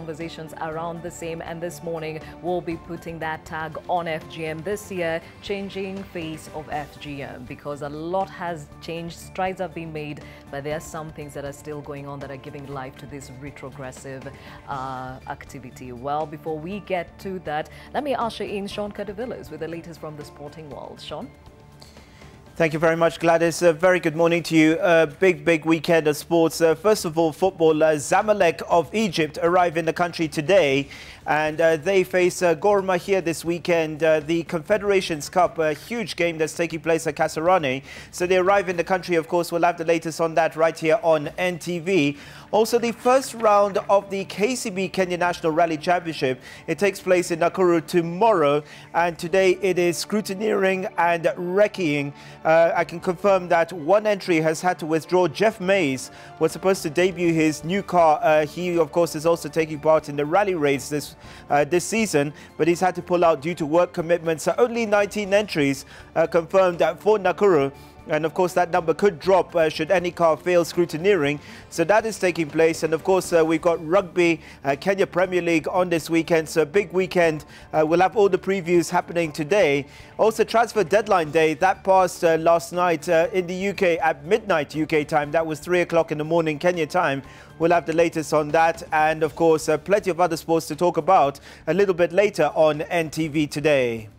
conversations around the same, and this morning we'll be putting that tag on FGM this year, changing face of FGM, because a lot has changed, strides have been made, but there are some things that are still going on that are giving life to this retrogressive activity. Well, before we get to that, let me usher in Sean Cadavillas with the latest from the sporting world. Sean? Thank you very much, Gladys. Very good morning to you. Big weekend of sports. First of all, football. Zamalek of Egypt arrive in the country today, and they face Gor Mahia this weekend. The Confederations Cup, a huge game that's taking place at Kasarani. So they arrive in the country. Of course, we'll have the latest on that right here on NTV. Also, the first round of the KCB Kenya National Rally Championship. It takes place in Nakuru tomorrow, and today it is scrutineering and recceing. I can confirm that one entry has had to withdraw. Jeff Mays was supposed to debut his new car. He, of course, is also taking part in the rally race this season, but he's had to pull out due to work commitments. So only 19 entries confirmed for Nakuru. And of course, that number could drop should any car fail scrutineering. So that is taking place. And of course, we've got rugby, Kenya Premier League on this weekend. So a big weekend. We'll have all the previews happening today. Also, transfer deadline day, that passed last night in the UK at midnight UK time. That was 3 o'clock in the morning Kenya time. We'll have the latest on that. And of course, plenty of other sports to talk about a little bit later on NTV today.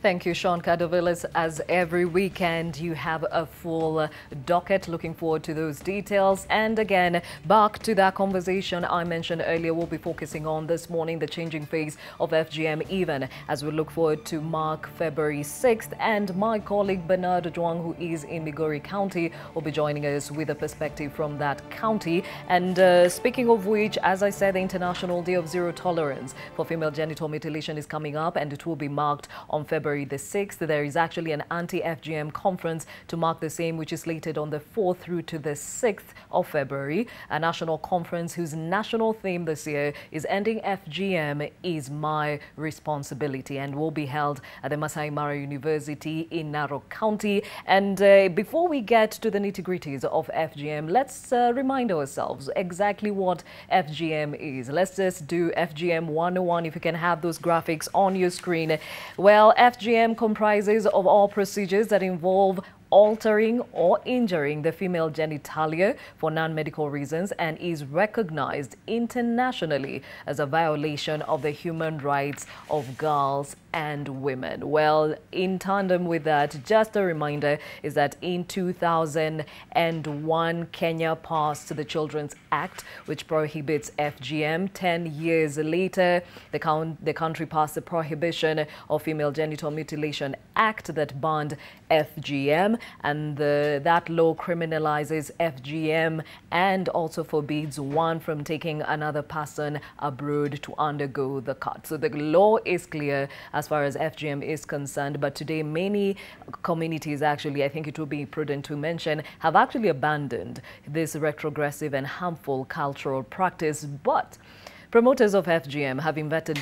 Thank you, Sean Cadavillas. As every weekend, you have a full docket. Looking forward to those details. And again, back to that conversation I mentioned earlier, we'll be focusing on this morning, the changing face of FGM, even as we look forward to mark February 6th. And my colleague Bernard Ojwang, who is in Migori County, will be joining us with a perspective from that county. And speaking of which, as I said, the International Day of Zero Tolerance for Female Genital Mutilation is coming up, and it will be marked on February the 6th. There is actually an anti-FGM conference to mark the same, which is slated on the 4th through to the 6th of February. A national conference whose national theme this year is Ending FGM is My Responsibility, and will be held at the Masai Mara University in Narok County. And before we get to the nitty-gritties of FGM, let's remind ourselves exactly what FGM is. Let's just do FGM 101, if you can have those graphics on your screen. Well, FGM comprises of all procedures that involve altering or injuring the female genitalia for non-medical reasons, and is recognized internationally as a violation of the human rights of girls and women. Well, in tandem with that, just a reminder is that in 2001, Kenya passed the Children's Act, which prohibits FGM. 10 years later, the country passed the Prohibition of Female Genital Mutilation Act that banned FGM, and that law criminalizes FGM and also forbids one from taking another person abroad to undergo the cut. So the law is clear as far as FGM is concerned, but today many communities, actually, I think it would be prudent to mention, have actually abandoned this retrogressive and harmful cultural practice. But promoters of FGM have invented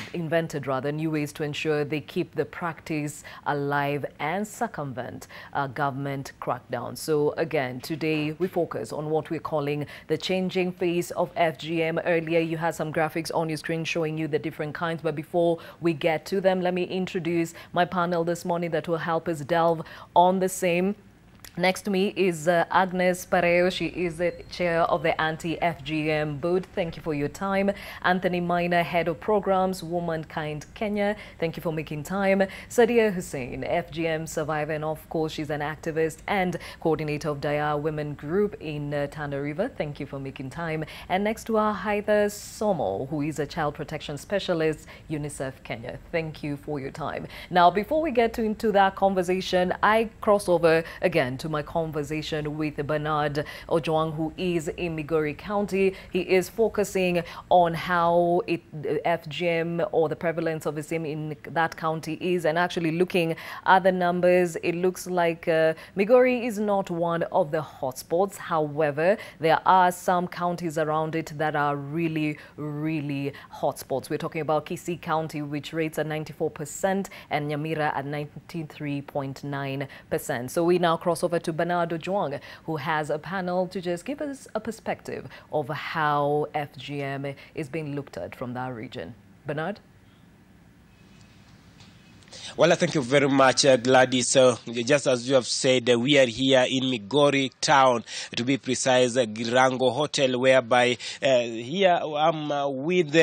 new ways to ensure they keep the practice alive and circumvent government crackdown. So again, today we focus on what we're calling the changing face of FGM. Earlier, you had some graphics on your screen showing you the different kinds, but before we get to them, let me introduce my panel this morning that will help us delve on the same. Next to me is Agnes Pareo. She is the chair of the Anti-FGM Board. Thank you for your time. Anthony Minor, head of programs, Womankind Kenya. Thank you for making time. Sadia Hussein, FGM survivor, and of course, she's an activist and coordinator of Daya Women Group in Tana River. Thank you for making time. And next to her, Haitha Somo, who is a child protection specialist, UNICEF Kenya. Thank you for your time. Now, before we get into that conversation, I cross over again to my conversation with Bernard Ojwang, who is in Migori County. He is focusing on how FGM or the prevalence of the same in that county is, and actually looking at the numbers. It looks like Migori is not one of the hotspots. However, there are some counties around it that are really hotspots. We're talking about Kisii County, which rates at 94%, and Nyamira at 93.9%. So we now cross over over to Bernardo Juang, who has a panel to just give us a perspective of how FGM is being looked at from that region. Bernard? Well, thank you very much, Gladys. Just as you have said, we are here in Migori Town, to be precise, Girango Hotel, whereby here I'm with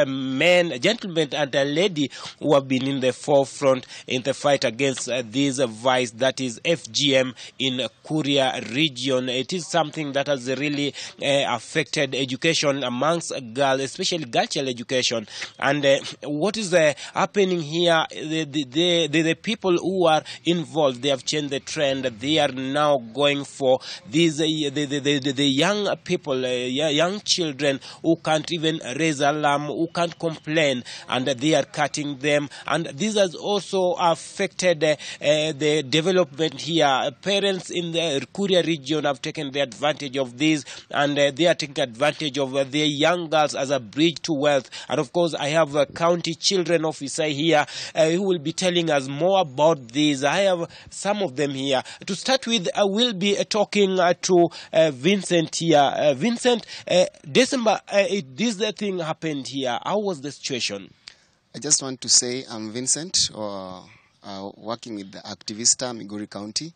men, gentlemen and a lady who have been in the forefront in the fight against this vice, that is FGM in Kuria region. It is something that has really affected education amongst girls, especially girl child education. And what is happening here? The people who are involved, they have changed the trend. They are now going for these the young people, young children who can't even raise alarm, who can't complain, and they are cutting them. And this has also affected the development here. Parents in the Kuria region have taken the advantage of this, and they are taking advantage of their young girls as a bridge to wealth. And of course, I have a county children officer here who will be telling us more about this. I have some of them here. To start with, I will be talking to Vincent here. Vincent, December, this thing happened here. How was the situation? I just want to say I'm Vincent, working with the Activista, Migori County.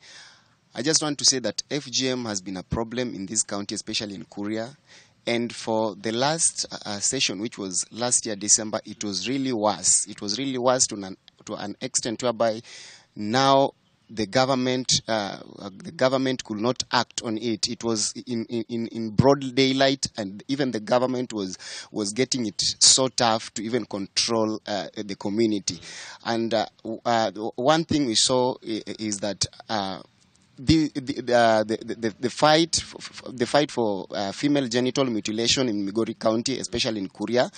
I just want to say that FGM has been a problem in this county, especially in Kuria. And for the last session, which was last year, December, it was really worse. It was really worse to an extent whereby now the government could not act on it. It was in broad daylight, and even the government was getting it so tough to even control the community. And one thing we saw is that the fight for female genital mutilation in Migori County, especially in Kuria,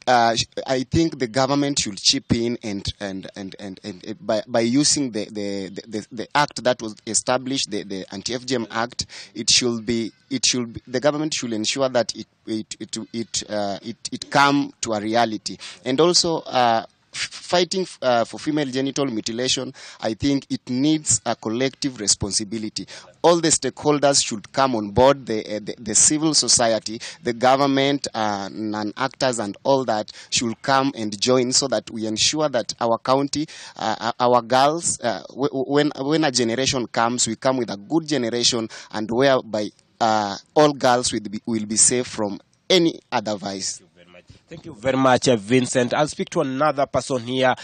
I think the government should chip in and by using the act that was established, the Anti-FGM Act. The government should ensure that it come to a reality. And also, fighting for female genital mutilation, I think it needs a collective responsibility. All the stakeholders should come on board, the civil society, the government, non-actors and all that should come and join, so that we ensure that our county, our girls, when a generation comes, we come with a good generation, and whereby all girls will be safe from any other vice. Thank you very much, Vincent. I'll speak to another person here.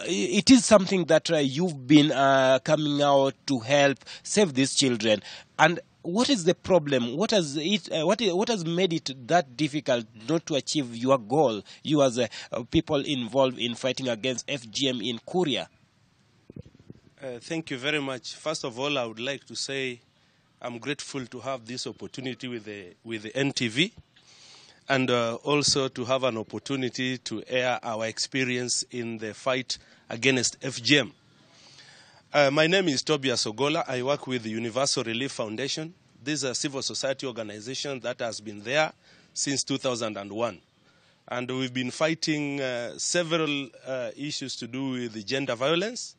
It is something that you've been coming out to help save these children. And what is the problem? What has made it that difficult not to achieve your goal, you as people involved in fighting against FGM in Kuria? Thank you very much. First of all, I would like to say I'm grateful to have this opportunity with the NTV. And also to have an opportunity to air our experience in the fight against FGM. My name is Tobias Ogola. I work with the Universal Relief Foundation. This is a civil society organization that has been there since 2001. And we've been fighting several issues to do with gender violence.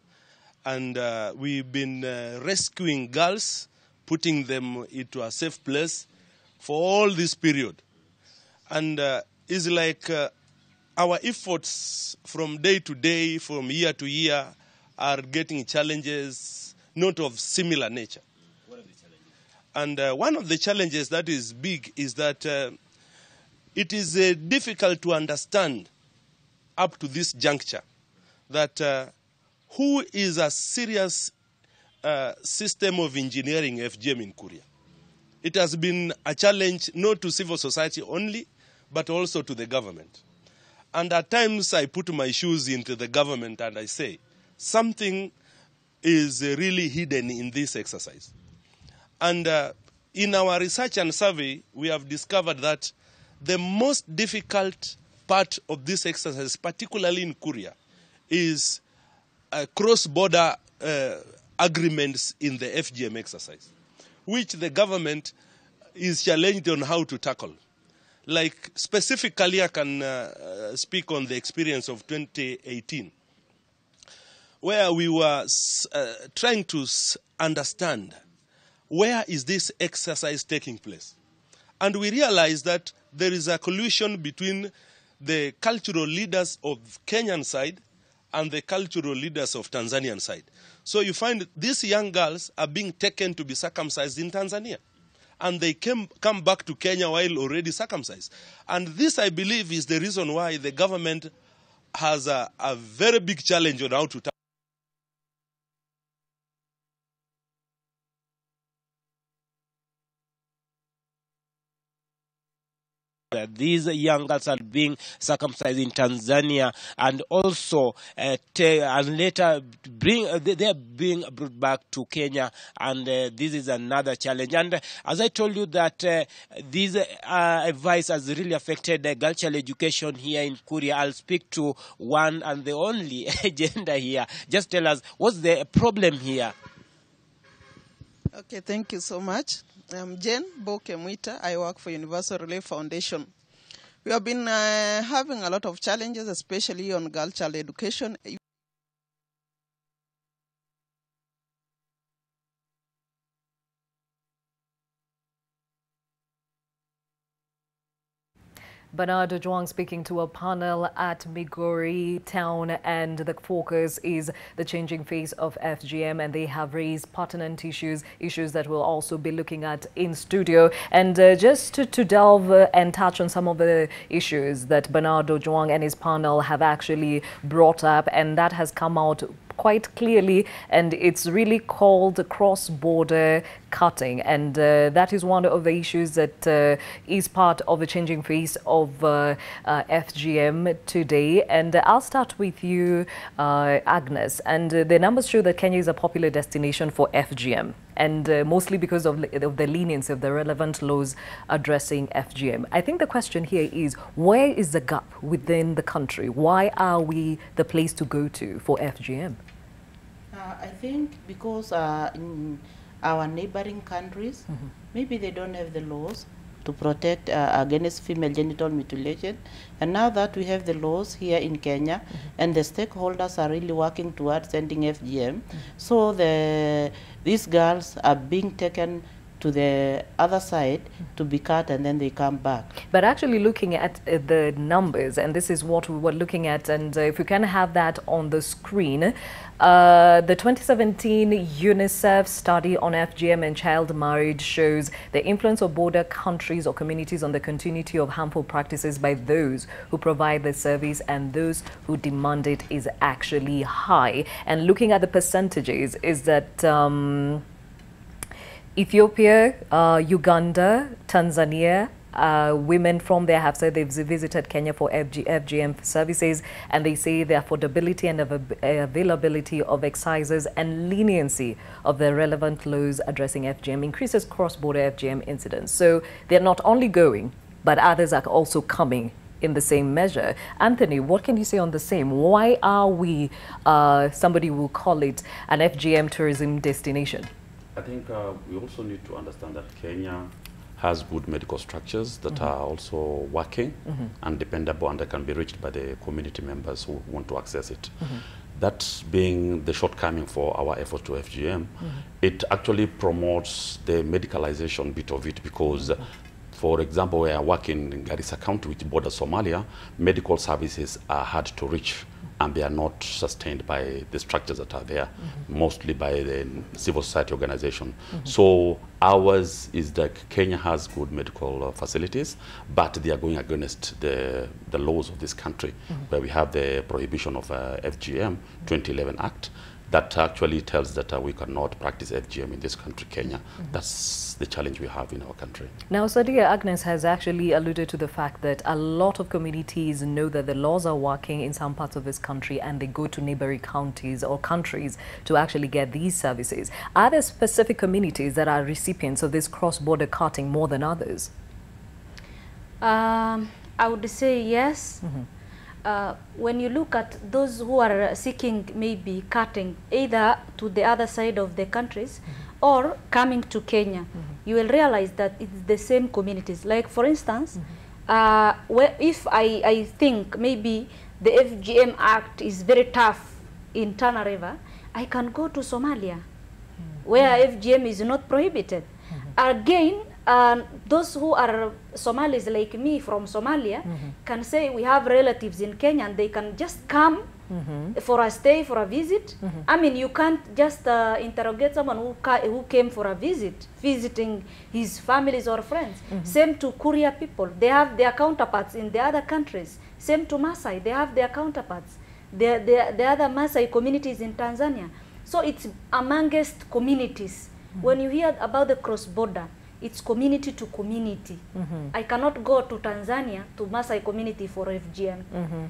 And we've been rescuing girls, putting them into a safe place for all this period. And it's like our efforts from day to day, from year to year, are getting challenges not of similar nature. What are the challenges? And one of the challenges that is big is that it is difficult to understand up to this juncture that who is a serious system of engineering FGM in Kuria. It has been a challenge not to civil society only, but also to the government. And at times I put my shoes into the government and I say, something is really hidden in this exercise. And in our research and survey, we have discovered that the most difficult part of this exercise, particularly in Kuria, is cross-border agreements in the FGM exercise, which the government is challenged on how to tackle. Like specifically, I can speak on the experience of 2018. where we were trying to understand where is this exercise taking place. And we realized that there is a collusion between the cultural leaders of Kenyan side and the cultural leaders of Tanzanian side. So you find these young girls are being taken to be circumcised in Tanzania. And they come back to Kenya while already circumcised. And this, I believe, is the reason why the government has a very big challenge on how to tackle. These young girls are being circumcised in Tanzania, and also and later they are being brought back to Kenya, and this is another challenge. And as I told you that this advice has really affected girl child education here in Kuria. I'll speak to one and the only agenda here. Just tell us, what's the problem here? Okay, thank you so much. I'm Jen Bokemwita. I work for Universal Relief Foundation. We have been having a lot of challenges, especially on girl child education. Bernardo Juang speaking to a panel at Migori Town, and the focus is the changing face of FGM, and they have raised pertinent issues that we'll also be looking at in studio. And just to delve and touch on some of the issues that Bernardo Juang and his panel have actually brought up, and that has come out quite clearly, and it's really called cross-border cutting, and that is one of the issues that is part of the changing face of FGM today. And I'll start with you, Agnes, and the numbers show that Kenya is a popular destination for FGM, and mostly because of the leniency of the relevant laws addressing FGM. I think the question here is, where is the gap within the country? Why are we the place to go to for FGM? I think because in our neighboring countries, maybe they don't have the laws to protect against female genital mutilation. And now that we have the laws here in Kenya, and the stakeholders are really working towards ending FGM, so these girls are being taken to the other side to be cut, and then they come back. But actually looking at the numbers, and this is what we were looking at, and if we can have that on the screen, the 2017 UNICEF study on FGM and child marriage shows the influence of border countries or communities on the continuity of harmful practices by those who provide the service and those who demand it is actually high. And looking at the percentages is that Ethiopia, Uganda, Tanzania, women from there have said they've visited Kenya for FGM services, and they say the affordability and availability of excises and leniency of the relevant laws addressing FGM increases cross-border FGM incidents. So they're not only going, but others are also coming in the same measure. Anthony, what can you say on the same? Why are we, somebody will call it an FGM tourism destination? I think we also need to understand that Kenya has good medical structures that are also working and dependable, and they can be reached by the community members who want to access it. That being the shortcoming for our effort to FGM, it actually promotes the medicalization bit of it, because for example, we are working in Garissa County, which borders Somalia. Medical services are hard to reach, and they are not sustained by the structures that are there, mostly by the civil society organization. So ours is that Kenya has good medical facilities, but they are going against the laws of this country, where we have the prohibition of FGM 2011 Act, that actually tells that we cannot practice FGM in this country, Kenya. That's the challenge we have in our country. Now, Sadia, Agnes has actually alluded to the fact that a lot of communities know that the laws are working in some parts of this country, and they go to neighboring counties or countries to actually get these services. Are there specific communities that are recipients of this cross-border cutting more than others? I would say yes. When you look at those who are seeking maybe cutting either to the other side of the countries or coming to Kenya, you will realize that it's the same communities. Like for instance, if I think maybe the FGM Act is very tough in Tana River, I can go to Somalia, where FGM is not prohibited. Again, those who are Somalis like me from Somalia can say we have relatives in Kenya and they can just come for a stay, for a visit. I mean, you can't just interrogate someone who came for a visit, visiting his families or friends. Same to Kuria people. They have their counterparts in the other countries. Same to Masai. They have their counterparts. The other Masai communities in Tanzania. So it's amongst communities. When you hear about the cross-border, it's community to community. I cannot go to Tanzania, to Masai community for FGM.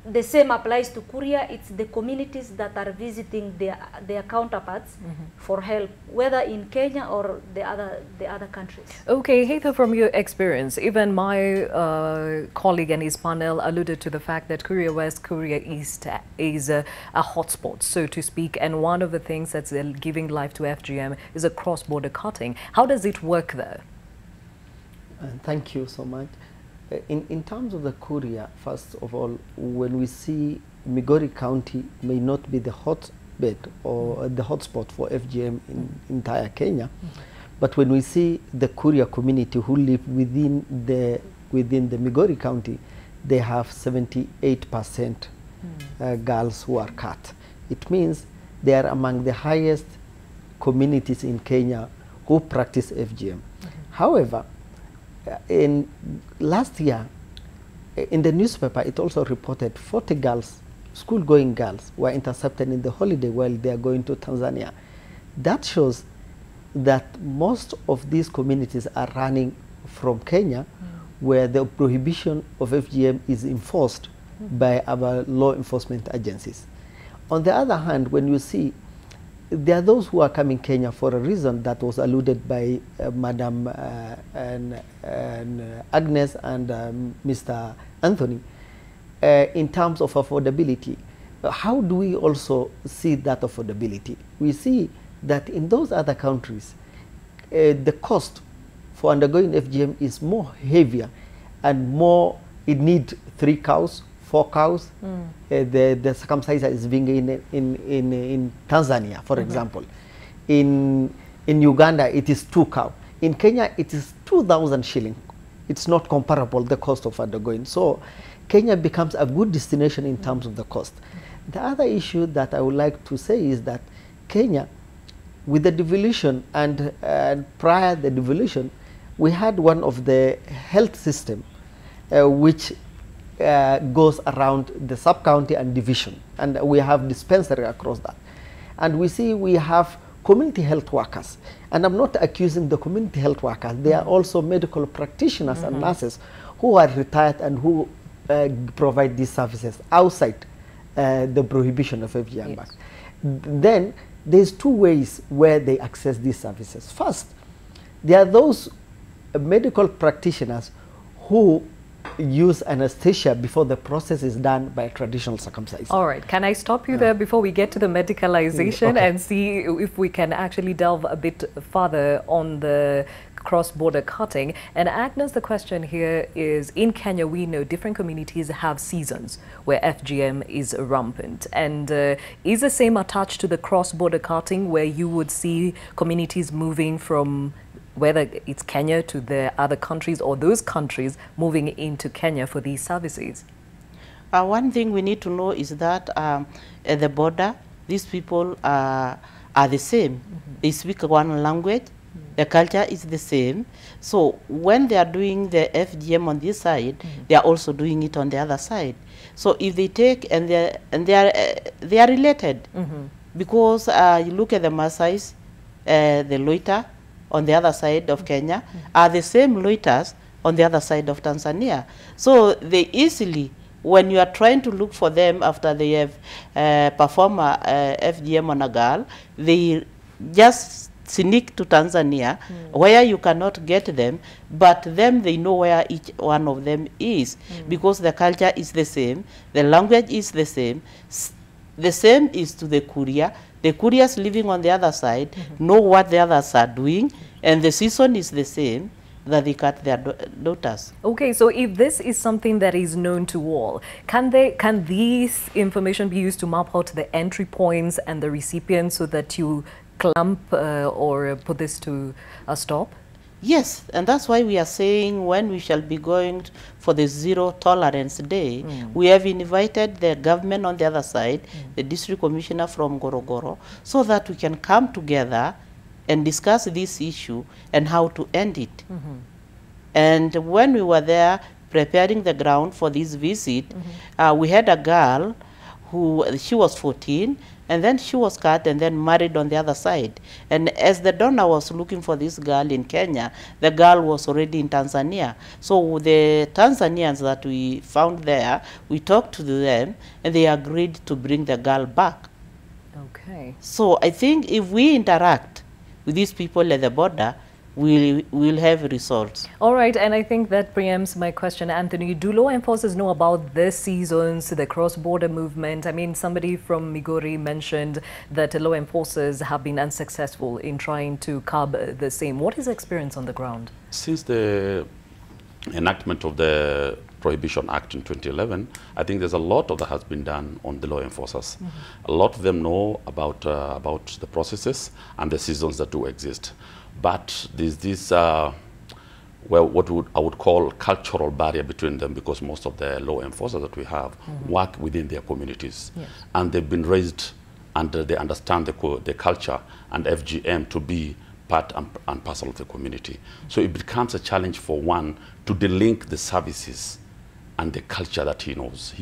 The same applies to Kuria. It's the communities that are visiting their counterparts for help, whether in Kenya or the other countries. Okay, Heather, from your experience, even my colleague and his panel alluded to the fact that Kuria West, Kuria East is a hotspot, so to speak, and one of the things that's giving life to FGM is a cross-border cutting. How does it work there? Thank you so much. In terms of the Kuria, first of all, when we see Migori County may not be the hotbed or the hotspot for FGM in entire Kenya, but when we see the Kuria community who live within the Migori County, they have 78% girls who are cut. It means they are among the highest communities in Kenya who practice FGM. However, in last year, in the newspaper, it also reported 40 girls, school-going girls, were intercepted in the holiday while they are going to Tanzania. That shows that most of these communities are running from Kenya, where the prohibition of FGM is enforced by our law enforcement agencies. On the other hand, when you see there are those who are coming Kenya for a reason that was alluded by Madam Agnes and Mr. Anthony, in terms of affordability. How do we also see that affordability? We see that in those other countries, the cost for undergoing FGM is more heavier and more, it needs 3 cows, 4 cows. The circumciser is being in Tanzania, for example. In Uganda, it is 2 cows. In Kenya, it is 2,000 shillings. It's not comparable, the cost of undergoing. So Kenya becomes a good destination in terms of the cost. The other issue that I would like to say is that Kenya, with the devolution and prior the devolution, we had one of the health system which goes around the sub-county and division, and we have dispensary across that. And we see we have community health workers, and I'm not accusing the community health workers, they are also medical practitioners and nurses who are retired and who provide these services outside the prohibition of FGM. Yes. Then there's 2 ways where they access these services. First, there are those medical practitioners who use anesthesia before the process is done by traditional circumcision. All right, can I stop you there before we get to the medicalization and see if we can actually delve a bit further on the cross-border cutting? And Agnes, the question here is, in Kenya, we know different communities have seasons where FGM is rampant. And is the same attached to the cross-border cutting, where you would see communities moving from whether it's Kenya to the other countries, or those countries moving into Kenya for these services? One thing we need to know is that at the border, these people are the same. They speak one language, the culture is the same. So when they are doing the FGM on this side, they are also doing it on the other side. So if they take, and they are related, because you look at the Masais, the loiter on the other side of Kenya are the same loiters on the other side of Tanzania. So they easily, when you are trying to look for them after they have performed FGM on a girl, they just sneak to Tanzania where you cannot get them, but them they know where each one of them is, because the culture is the same, the language is the same. The same is to the Kuria. The Kurias living on the other side know what the others are doing, and the season is the same. that they cut their daughters. Okay, so if this is something that is known to all, can these information be used to map out the entry points and the recipients so that you clamp or put this to a stop? Yes, and that's why we are saying when we shall be going for the Zero Tolerance Day, we have invited the government on the other side, the district commissioner from Gorogoro, so that we can come together and discuss this issue and how to end it. And when we were there preparing the ground for this visit, we had a girl she was 14, and then she was cut and then married on the other side. And as the donor was looking for this girl in Kenya, the girl was already in Tanzania. So the Tanzanians that we found there, we talked to them, and they agreed to bring the girl back. Okay. So I think if we interact with these people at the border, we'll have results. All right, and I think that preempts my question, Anthony. Do law enforcers know about this season's, the cross-border movement? I mean, somebody from Migori mentioned that law enforcers have been unsuccessful in trying to curb the same. What is the experience on the ground? Since the enactment of the Prohibition Act in 2011, I think there's a lot that has been done on the law enforcers. A lot of them know about the processes and the seasons that do exist. But there's this, well, I would call cultural barrier between them, because most of the law enforcers that we have work within their communities. Yes. And they've been raised and they understand the culture and FGM to be part and parcel of the community. So it becomes a challenge for one to delink the services and the culture that he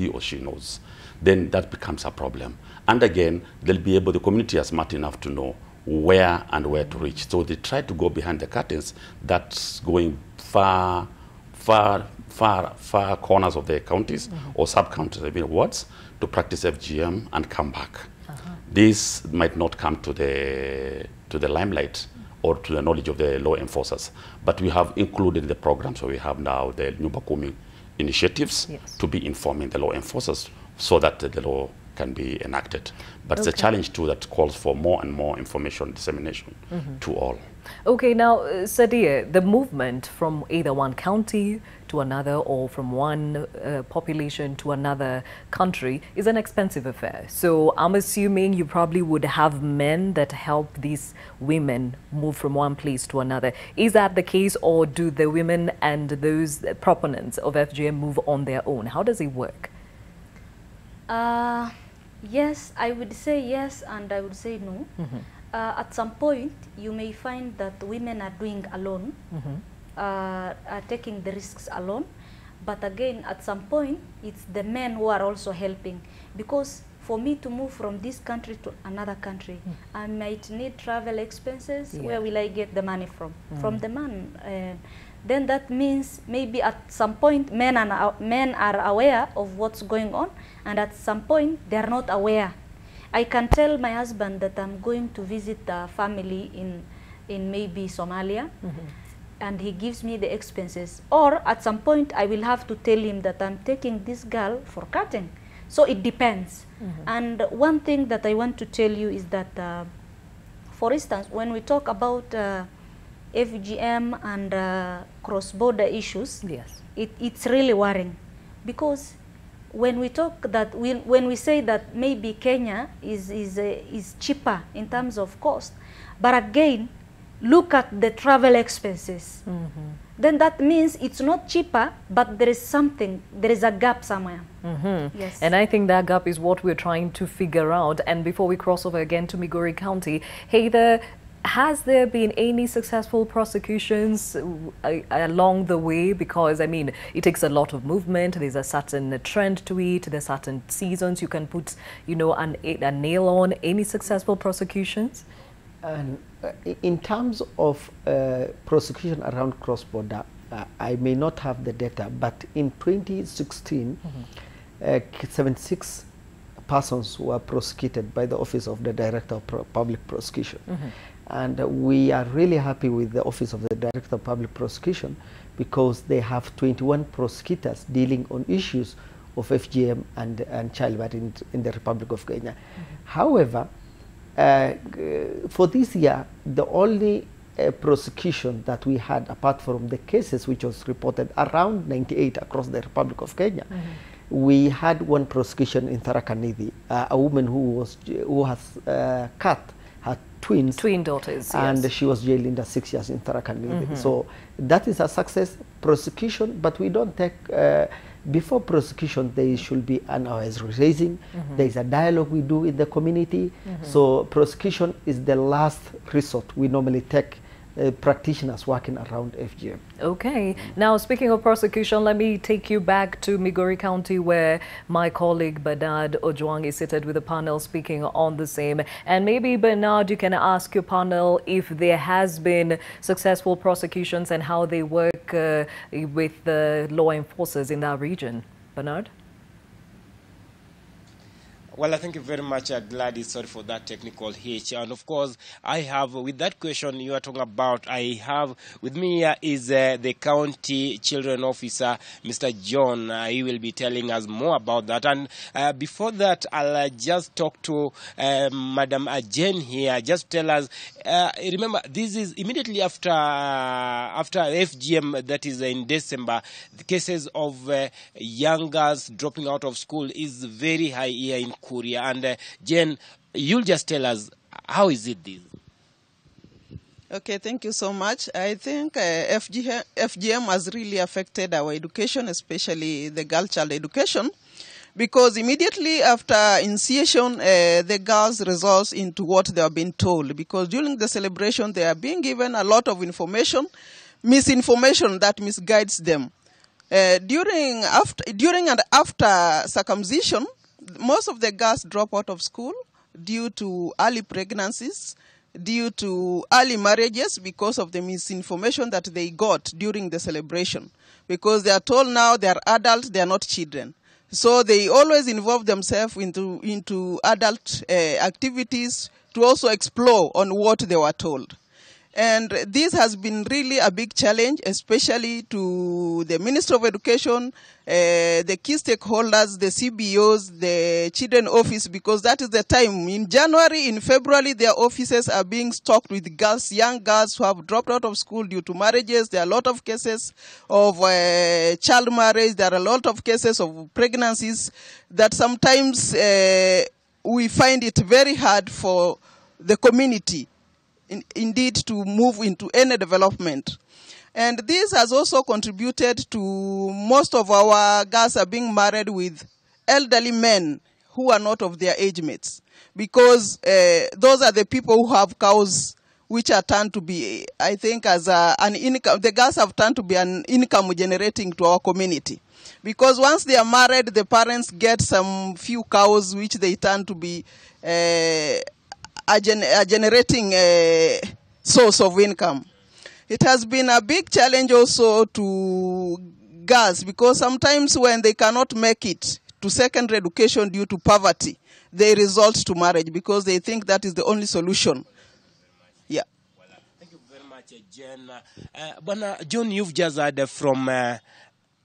or she knows. Then that becomes a problem. And again, the community is smart enough to know where to reach. So they try to go behind the curtains, that's going far corners of the counties or sub-counties, I mean, wards, to practice FGM and come back. This might not come to the limelight or to the knowledge of the law enforcers, but we have included the program. So we have now the Nyumbakumi initiatives to be informing the law enforcers so that the law can be enacted. But it's a challenge too that calls for more and more information dissemination to all. Okay, now, Sadia, the movement from either one county to another or from one population to another country is an expensive affair. So I'm assuming you probably would have men that help these women move from one place to another. Is that the case, or do the women and those proponents of FGM move on their own? How does it work? Yes, I would say yes, and I would say no. At some point, you may find that women are doing alone, are taking the risks alone. But again, at some point, it's the men who are also helping. Because for me to move from this country to another country, I might need travel expenses. Where will I get the money from? From the man. Then that means maybe at some point men are aware of what's going on, and at some point they are not aware. I can tell my husband that I'm going to visit a family in maybe Somalia, and he gives me the expenses. Or at some point I will have to tell him that I'm taking this girl for cutting. So it depends. And one thing that I want to tell you is that, for instance, when we talk about FGM and cross-border issues, it's really worrying, because when we talk that when we say that maybe Kenya is cheaper in terms of cost, but again look at the travel expenses, then that means it's not cheaper, but there is a gap somewhere. Yes. And I think that gap is what we're trying to figure out. And before we cross over again to Migori County, Heather, has there been any successful prosecutions along the way? Because, I mean, it takes a lot of movement. There's a certain trend to it. There's certain seasons you can put, you know, a nail on. Any successful prosecutions? In terms of prosecution around cross-border, I may not have the data, but in 2016, 76 persons were prosecuted by the Office of the Director of Public Prosecution. And we are really happy with the Office of the Director of Public Prosecution, because they have 21 prosecutors dealing on issues of FGM and childbirth in the Republic of Kenya. However, for this year, the only prosecution that we had, apart from the cases which was reported around 98 across the Republic of Kenya, we had one prosecution in Tharaka Nithi, a woman who has cut her twin daughters, and yes, she was jailed under 6 years in Tharaka Nithi. So that is a success prosecution, but we don't take before prosecution there should be an awareness raising. There is a dialogue we do in the community. So prosecution is the last resort. We normally take practitioners working around FGM. Okay. Now, speaking of prosecution, let me take you back to Migori County, where my colleague Bernard Ojwang is seated with the panel speaking on the same. And maybe, Bernard, you can ask your panel if there has been successful prosecutions and how they work with the law enforcers in that region. Bernard? Well, I thank you very much, Gladys. Sorry for that technical hitch. And of course, I have, with that question you are talking about, I have with me here is the county children officer, Mr. John. He will be telling us more about that. And before that, I'll just talk to Madam Jen here. Just tell us, remember, this is immediately after FGM, that is in December, the cases of young girls dropping out of school is very high here in Korea. And Jen, you'll just tell us, how is it this? Okay, thank you so much. I think FGM has really affected our education, especially the girl child education, because immediately after initiation, the girls resort into what they are being told, because during the celebration, they are being given a lot of information, misinformation that misguides them. During and after circumcision, most of the girls drop out of school due to early pregnancies, due to early marriages, because of the misinformation that they got during the celebration. Because they are told now they are adults, they are not children. So they always involve themselves into adult activities to also explore on what they were told. And this has been really a big challenge, especially to the Ministry of Education, the key stakeholders, the CBOs, the Children Office, because that is the time. In January, in February, their offices are being stocked with girls, young girls who have dropped out of school due to marriages. There are a lot of cases of child marriage. There are a lot of cases of pregnancies that sometimes we find it very hard for the community indeed to move into any development. And this has also contributed to most of our girls are being married with elderly men who are not of their age mates, because those are the people who have cows which are turned to be, I think, as an income. The girls have turned to be an income generating to our community. Because once they are married, the parents get some few cows which they turn to be a generating source of income. It has been a big challenge also to girls, because sometimes when they cannot make it to secondary education due to poverty, they resort to marriage because they think that is the only solution. Yeah. Well, thank you very much, Jen. John, you've just heard from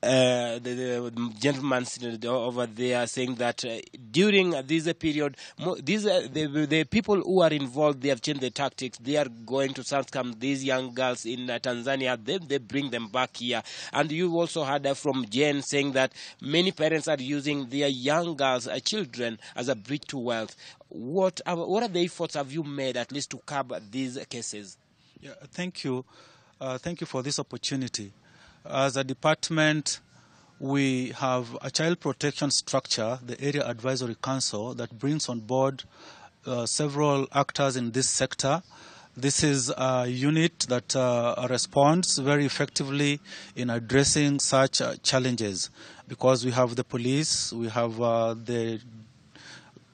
the gentleman over there saying that during this period, the people who are involved, they have changed the tactics. They are going to Southcam, these young girls in Tanzania, they bring them back here. And you also heard from Jen saying that many parents are using their young girls, children, as a bridge to wealth. What are the efforts have you made, at least, to curb these cases? Yeah, thank you. Thank you for this opportunity. As a department, we have a child protection structure, the Area Advisory Council, that brings on board several actors in this sector. This is a unit that responds very effectively in addressing such challenges, because we have the police, we have the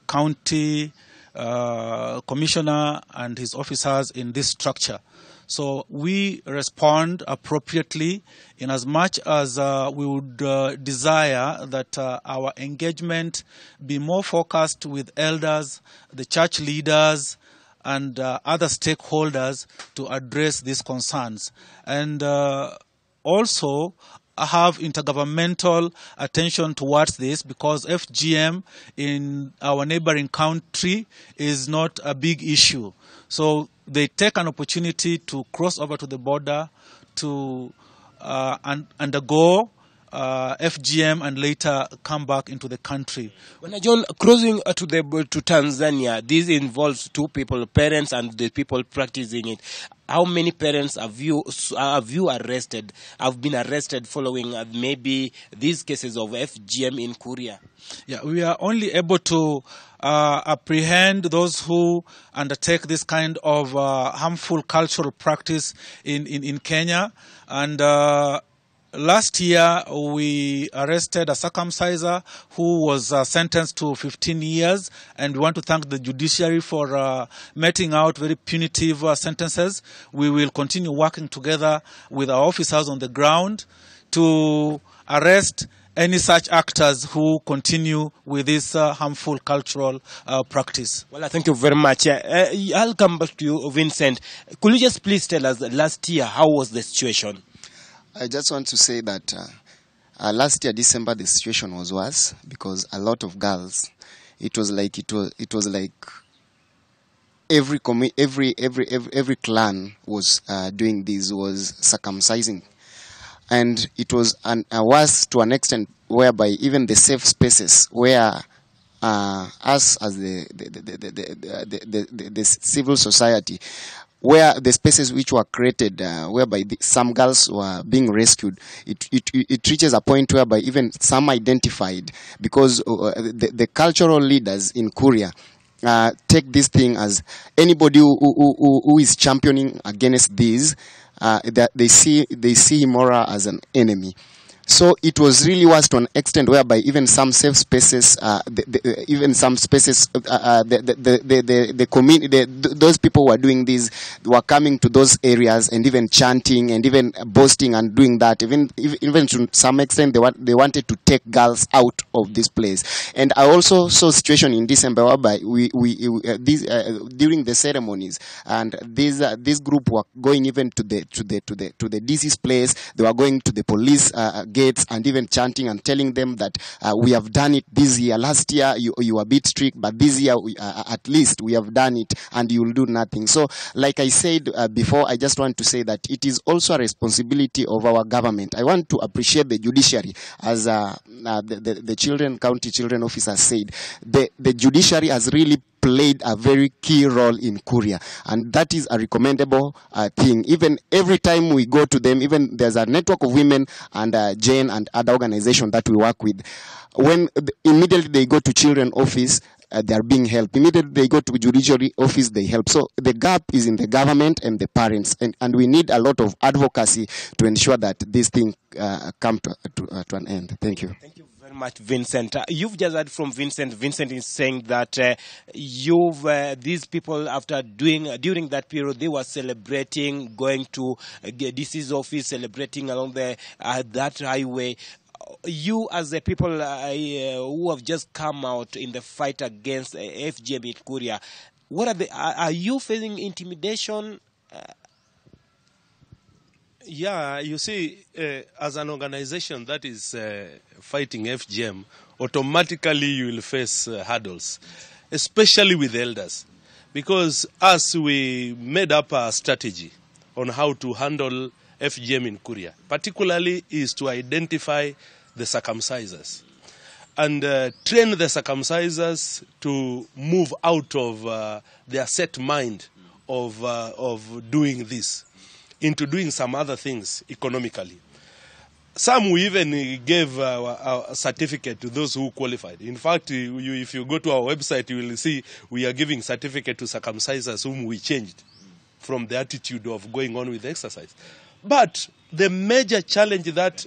county commissioner and his officers in this structure. So we respond appropriately in as much as we would desire that our engagement be more focused with elders, the church leaders, and other stakeholders to address these concerns. And also have intergovernmental attention towards this, because FGM in our neighboring country is not a big issue. So they take an opportunity to cross over to the border to undergo FGM and later come back into the country. When John, crossing to Tanzania, this involves two people, parents and the people practicing it. How many parents have you arrested, have been arrested following maybe these cases of FGM in Kuria? Yeah, we are only able to apprehend those who undertake this kind of harmful cultural practice in Kenya. And last year, we arrested a circumciser who was sentenced to 15 years, and we want to thank the judiciary for meting out very punitive sentences. We will continue working together with our officers on the ground to arrest any such actors who continue with this harmful cultural practice. Well, thank you very much. I'll come back to you, Vincent. Could you just please tell us, last year, how was the situation? I just want to say that last year, December, the situation was worse because a lot of girls, it was like every clan was doing this, was circumcising. And it was worse to an extent whereby even the safe spaces where us as the civil society, where the spaces which were created, whereby some girls were being rescued, it reaches a point whereby even some identified, because the cultural leaders in Kuria take this thing as anybody who is championing against these, that they see Imora as an enemy. So it was really worse to an extent whereby even some safe spaces, the community, those people who were doing this were coming to those areas and even chanting and even boasting and doing that. Even to some extent, they wanted to take girls out of this place. And I also saw a situation in December whereby during the ceremonies, and this group were going even to the DC's place. They were going to the police gates and even chanting and telling them that we have done it this year. Last year you were a bit strict, but this year at least we have done it, and you will do nothing. So, like I said before, I just want to say that it is also a responsibility of our government. I want to appreciate the judiciary, as the county children officer said. The judiciary has really played a very key role in Kuria, and that is a recommendable thing. Even every time we go to them, even there's a network of women and Jane and other organizations that we work with. When immediately they go to children office, they are being helped. Immediately they go to judiciary office, they help. So the gap is in the government and the parents, and we need a lot of advocacy to ensure that this thing come to an end. Thank you. Thank you very much, Vincent. You've just heard from Vincent. Vincent is saying that these people, during that period, they were celebrating, going to DC's office, celebrating along that highway. You, as the people who have just come out in the fight against FGM in Kuria, are you facing intimidation? Yeah, you see, as an organization that is fighting FGM, automatically you will face hurdles, especially with elders. Because as we made up a strategy on how to handle FGM in Kuria, particularly is to identify the circumcisers and train the circumcisers to move out of their set mind of doing this into doing some other things economically. Some we even gave a certificate to those who qualified. In fact, if you go to our website, you will see we are giving certificate to circumcisers whom we changed from the attitude of going on with exercise. But the major challenge that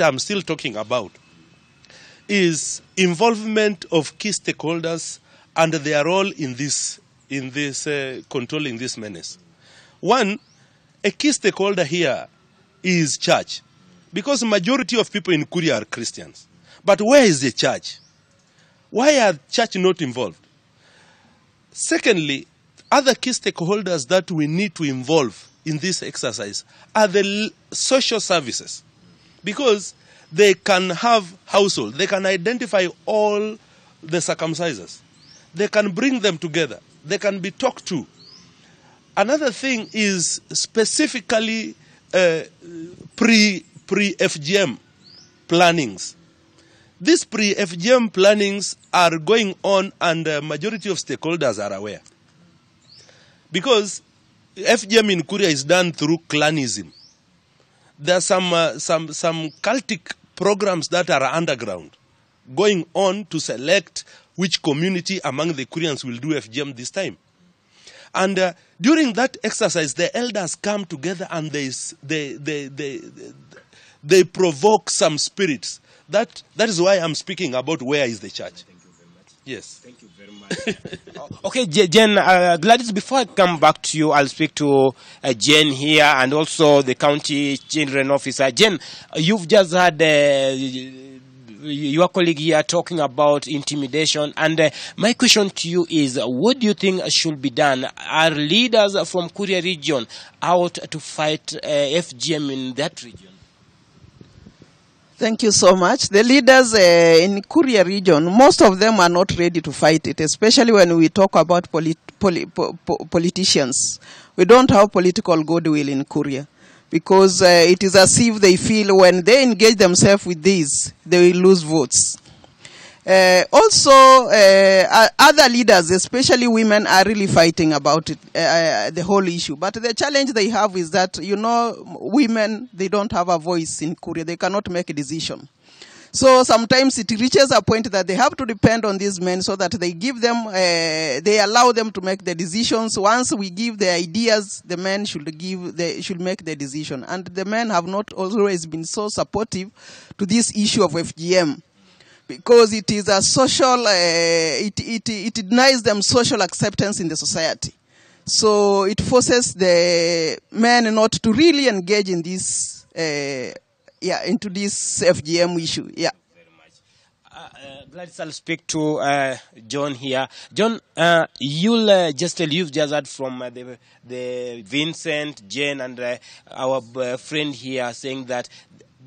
I'm still talking about is involvement of key stakeholders and their role in this controlling this menace. One, a key stakeholder here is church, because the majority of people in Kuria are Christians. But where is the church? Why are church not involved? Secondly, other key stakeholders that we need to involve in this exercise are the social services, because they can have household, they can identify all the circumcisers, they can bring them together, they can be talked to. Another thing is specifically pre-FGM plannings. These pre-FGM plannings are going on, and the majority of stakeholders are aware. Because FGM in Kuria is done through clanism. There are some cultic programs that are underground going on to select which community among the Koreans will do FGM this time. And during that exercise, the elders come together and they provoke some spirits. That is why I'm speaking about where is the church. Thank you very much. Yes. Thank you very much. Okay, Jen, Gladys, before I come back to you, I'll speak to Jen here and also the county children officer. Jen, you've just had your colleague here talking about intimidation, and my question to you is, what do you think should be done? Are leaders from Kuria region out to fight FGM in that region? Thank you so much. The leaders in Kuria region, most of them are not ready to fight it, especially when we talk about politicians. We don't have political goodwill in Kuria, because it is as if they feel when they engage themselves with this, they will lose votes. Also, other leaders, especially women, are really fighting about it, the whole issue. But the challenge they have is that, you know, women, they don't have a voice in Kuria. They cannot make a decision. So sometimes it reaches a point that they have to depend on these men so that they give them, they allow them to make the decisions. Once we give the ideas, the men should make the decision. And the men have not always been so supportive to this issue of FGM, because it is a social, it denies them social acceptance in the society. So it forces the men not to really engage in this, into this FGM issue. Yeah. Gladys, I'll speak to John here. John, you've just heard from the Vincent, Jane, and our friend here saying that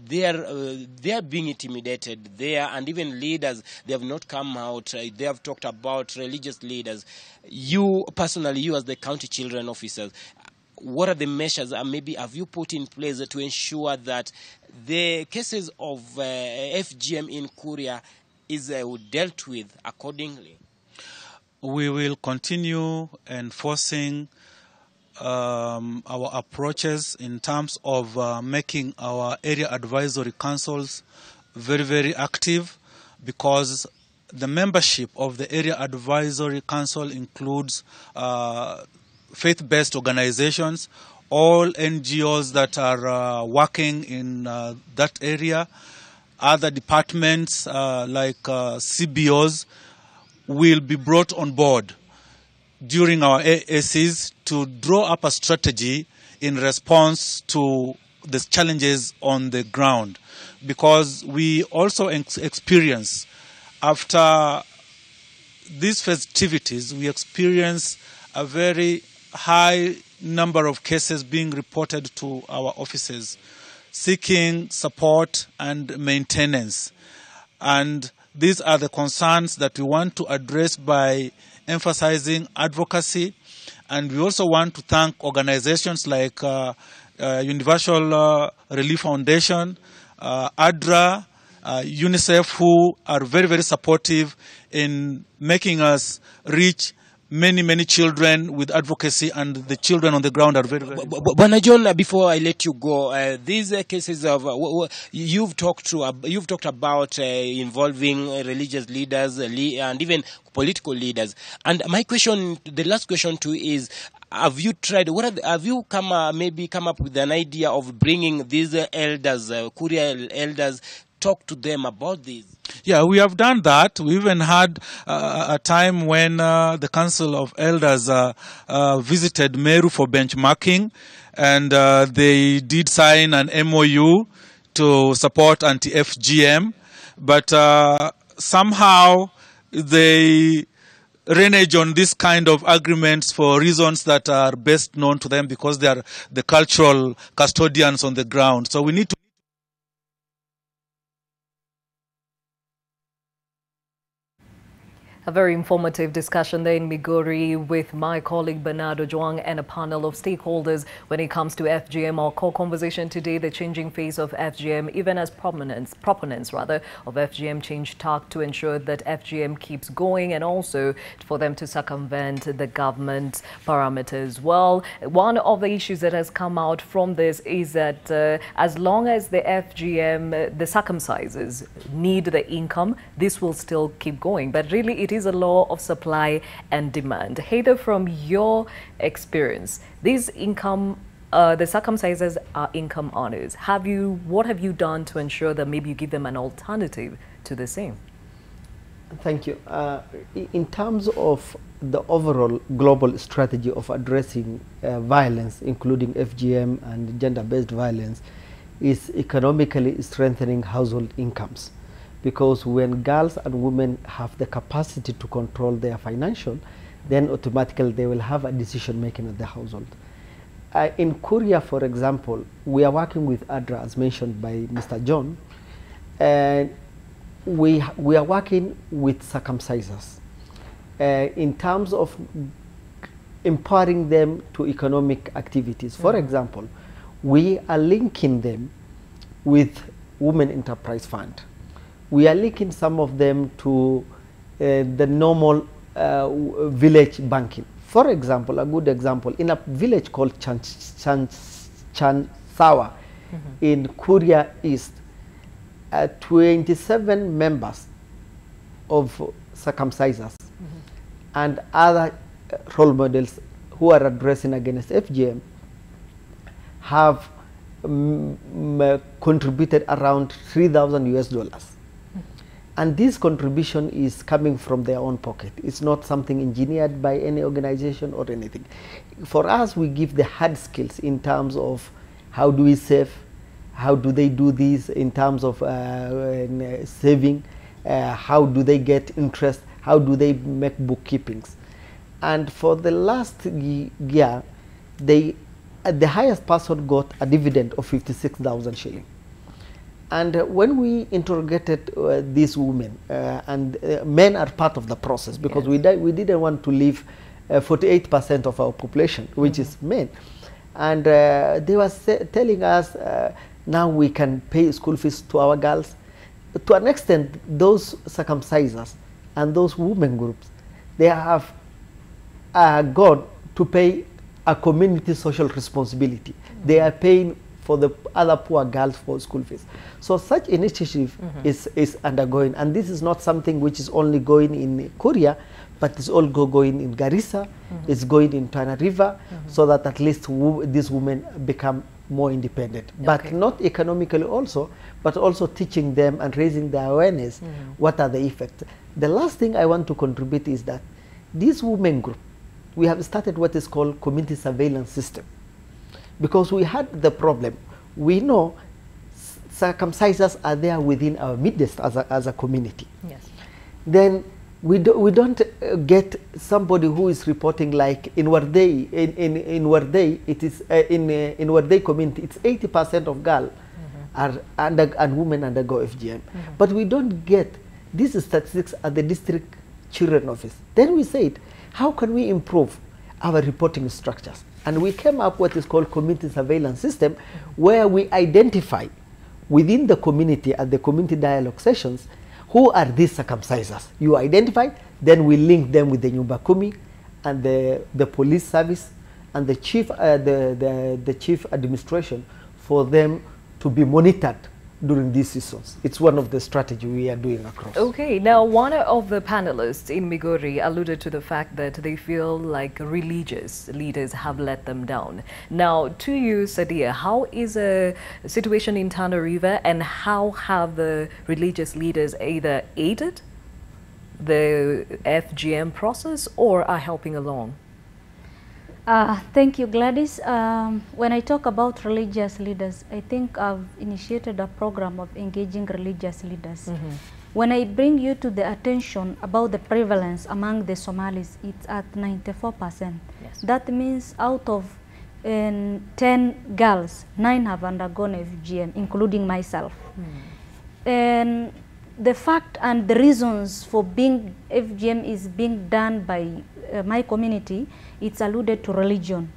they are being intimidated there, and even leaders, they have not come out. They have talked about religious leaders. You personally, you as the county children officers, what are the measures maybe have you put in place to ensure that the cases of FGM in Kuria is dealt with accordingly? We will continue enforcing our approaches in terms of making our area advisory councils very, very active, because the membership of the area advisory council includes faith-based organizations, all NGOs that are working in that area, other departments like CBOs will be brought on board during our AACs to draw up a strategy in response to the challenges on the ground. Because we also experience, after these festivities, we experience a very high number of cases being reported to our offices, seeking support and maintenance. And these are the concerns that we want to address by emphasizing advocacy. And we also want to thank organizations like Universal Relief Foundation, ADRA, UNICEF, who are very, very supportive in making us reach many, many children with advocacy, and the children on the ground are very, very important. Bwana John, before I let you go, these cases of you've talked about involving religious leaders and even political leaders. And my question, the last question too, is: have you tried? Have you come up with an idea of bringing these elders, Kuria elders, talk to them about this? Yeah, we have done that. We even had a time when the Council of Elders visited Meru for benchmarking, and they did sign an MOU to support anti-FGM, but somehow they renege on this kind of agreements for reasons that are best known to them, because they are the cultural custodians on the ground. So we need to A very informative discussion there in Migori with my colleague Bernardo Juang and a panel of stakeholders when it comes to FGM. Our core conversation today, the changing face of FGM, even as proponents of FGM change tack to ensure that FGM keeps going and also for them to circumvent the government parameters. Well, one of the issues that has come out from this is that as long as the FGM, the circumcisers need the income, this will still keep going. But really, it is a law of supply and demand. Heather, from your experience, these income, the circumcisers are income earners. What have you done to ensure that maybe you give them an alternative to the same? Thank you. In terms of the overall global strategy of addressing violence, including FGM and gender-based violence, is economically strengthening household incomes. Because when girls and women have the capacity to control their financial, then automatically they will have a decision making at the household. In Korea, for example, we are working with ADRA, as mentioned by Mr. John, and we are working with circumcisers in terms of empowering them to economic activities. For example, we are linking them with Women Enterprise Fund. We are linking some of them to the normal village banking. For example, a good example, in a village called Chansawa in Korea East, 27 members of circumcisers and other role models who are addressing against FGM have contributed around $3,000. And this contribution is coming from their own pocket. It's not something engineered by any organization or anything. For us, we give the hard skills in terms of how do we save, how do they do this in terms of saving, how do they get interest, how do they make bookkeepings. And for the last year, the highest person got a dividend of 56,000 shillings. And when we interrogated these women, and men are part of the process, because we didn't want to leave 48% of our population, which is men. And they were telling us, now we can pay school fees to our girls. To an extent, those circumcisers and those women groups, they have gone to pay a community social responsibility. They are paying for the other poor girls for school fees. So such initiative is undergoing, and this is not something which is only going in Korea, but it's also going in Garissa, it's going in Tana River, so that at least these women become more independent. But not economically also, but also teaching them and raising their awareness, what are the effects. The last thing I want to contribute is that this women group, we have started what is called community surveillance system. Because we had the problem, we know circumcisers are there within our midst as a community. Yes. Then we don't get somebody who is reporting like in Wardei, in Wardei, it is in Wardei community, it's 80% of girls are and women undergo FGM. But we don't get these statistics at the district children office. Then we said, how can we improve our reporting structures? And we came up with what is called community surveillance system, where we identify within the community at the community dialogue sessions who are these circumcisers. You identify, then we link them with the Nyumba Kumi and the police service and the chief the chief administration for them to be monitored during these seasons. It's one of the strategies we are doing across. Okay, now one of the panelists in Migori alluded to the fact that they feel like religious leaders have let them down. Now, to you, Sadia, how is a situation in Tana River, and how have the religious leaders either aided the FGM process or are helping along? Thank you, Gladys. When I talk about religious leaders, I think I've initiated a program of engaging religious leaders. When I bring you to the attention about the prevalence among the Somalis, it's at 94%. Yes. That means out of 10 girls, 9 have undergone FGM, including myself. And the fact and the reasons for being FGM is being done by my community, it's alluded to religion.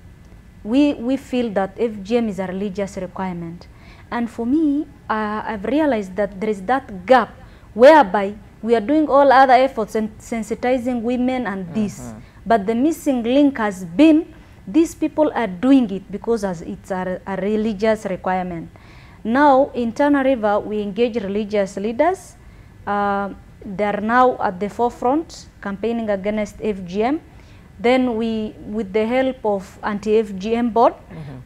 We feel that FGM is a religious requirement. And for me, I've realized that there is that gap whereby we are doing all other efforts and sensitizing women and this. But the missing link has been these people are doing it because it's a religious requirement. Now, in Tana River, we engage religious leaders. They are now at the forefront campaigning against FGM. Then we, with the help of anti-FGM board,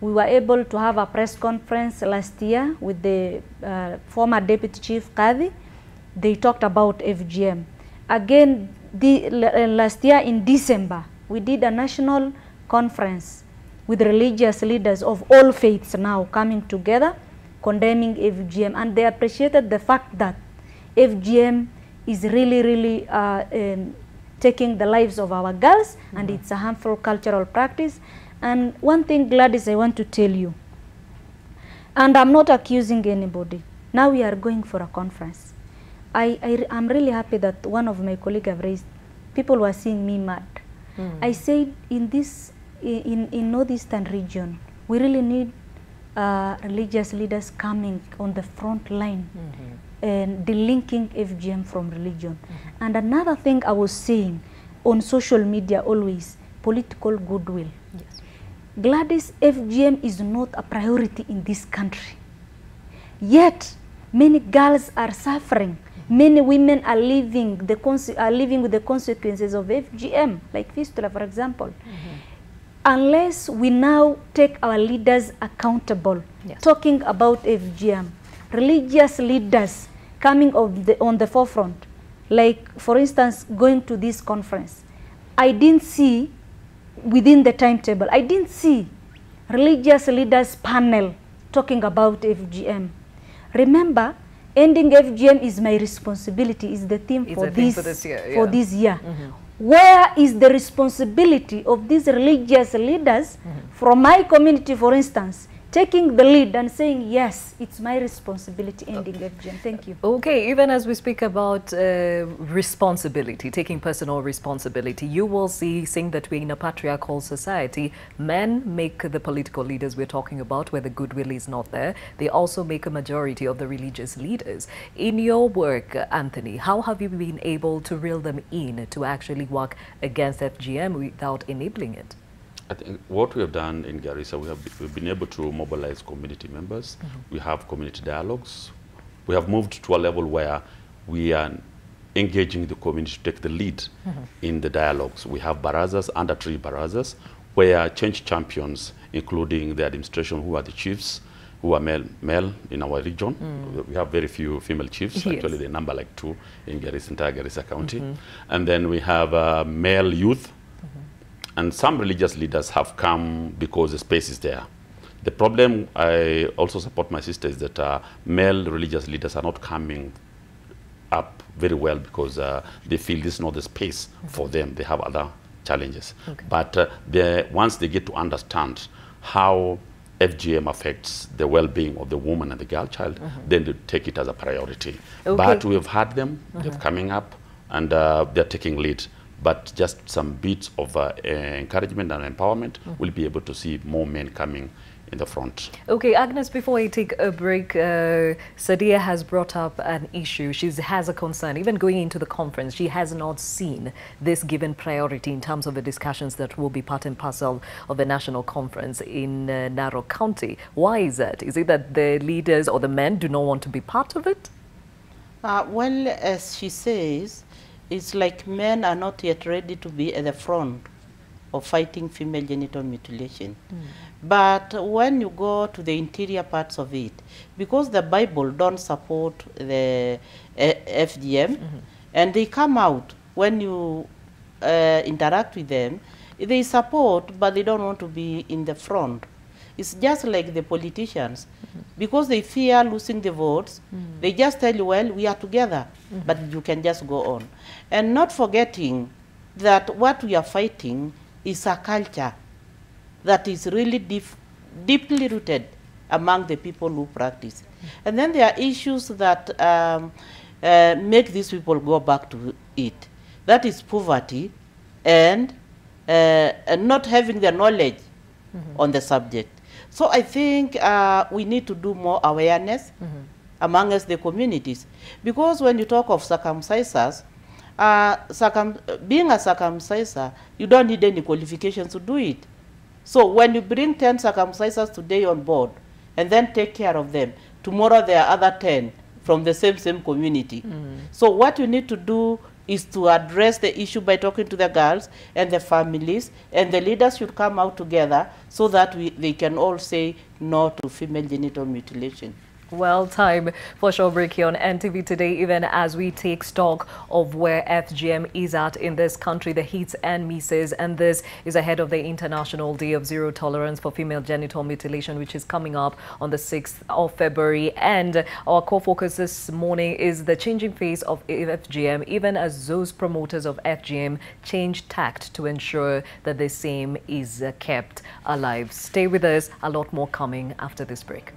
we were able to have a press conference last year with the former Deputy Chief Kadhi. They talked about FGM. Again, last year in December, we did a national conference with religious leaders of all faiths now coming together, condemning FGM. And they appreciated the fact that FGM is really taking the lives of our girls, and it's a harmful cultural practice. And one thing, Gladys, I want to tell you, and I'm not accusing anybody. Now we are going for a conference. I'm really happy that one of my colleagues have raised, people were seeing me mad. I said in Northeastern region, we really need religious leaders coming on the front line and delinking FGM from religion. And another thing I was saying on social media always, political goodwill. Yes. Gladys, FGM is not a priority in this country. Yet, many girls are suffering. Many women are living with the consequences of FGM, like fistula, for example. Unless we now take our leaders accountable, talking about FGM, religious leaders coming on the forefront, like, for instance, going to this conference. I didn't see, within the timetable, I didn't see religious leaders panel talking about FGM. Remember, ending FGM is my responsibility, is the theme for this year. Where is the responsibility of these religious leaders from my community, for instance, taking the lead and saying, yes, it's my responsibility ending FGM. Thank you. Okay, even as we speak about responsibility, taking personal responsibility, you will see, seeing that we're in a patriarchal society, men make the political leaders we're talking about, where the goodwill is not there. They also make a majority of the religious leaders. In your work, Anthony, how have you been able to reel them in to actually work against FGM without enabling it? I think what we have done in Garissa, we've been able to mobilize community members. We have community dialogues. We have moved to a level where we are engaging the community to take the lead in the dialogues. We have barazas, under 3 barazas, where change champions, including the administration, who are the chiefs, who are male in our region. We have very few female chiefs. Yes. Actually, they number like 2 in entire Garissa County. And then we have male youth. And some religious leaders have come because the space is there. The problem, I also support my sister, is that male religious leaders are not coming up very well because they feel this is not the space for them. They have other challenges. But once they get to understand how FGM affects the well-being of the woman and the girl child, then they take it as a priority. But we've had them, they're coming up, and they're taking lead. But just some bits of encouragement and empowerment, we'll be able to see more men coming in the front. Okay, Agnes, before I take a break, Sadia has brought up an issue. She has a concern. Even going into the conference, she has not seen this given priority in terms of the discussions that will be part and parcel of the national conference in Narok County. Why is that? Is it that the leaders or the men do not want to be part of it? Well, as she says, it's like men are not yet ready to be at the front of fighting female genital mutilation. But when you go to the interior parts of it, because the Bible don't support the FGM, and they come out when you interact with them, they support, but they don't want to be in the front. It's just like the politicians. Because they fear losing the votes, they just tell you, well, we are together, but you can just go on. And not forgetting that what we are fighting is a culture that is really deeply rooted among the people who practice. And then there are issues that make these people go back to it. That is poverty and not having the knowledge on the subject. So I think we need to do more awareness amongst the communities. Because when you talk of circumcisers, being a circumciser, you don't need any qualifications to do it. So when you bring 10 circumcisers today on board and then take care of them, tomorrow there are other 10 from the same community. So what you need to do is to address the issue by talking to the girls and the families, and the leaders should come out together so that they can all say no to female genital mutilation. Well, time for short break here on NTV today, even as we take stock of where FGM is at in this country, the hits and misses, and this is ahead of the International Day of Zero Tolerance for Female Genital Mutilation, which is coming up on the 6th of February. And our core focus this morning is the changing face of FGM, even as those promoters of FGM change tact to ensure that the same is kept alive. Stay with us, a lot more coming after this break.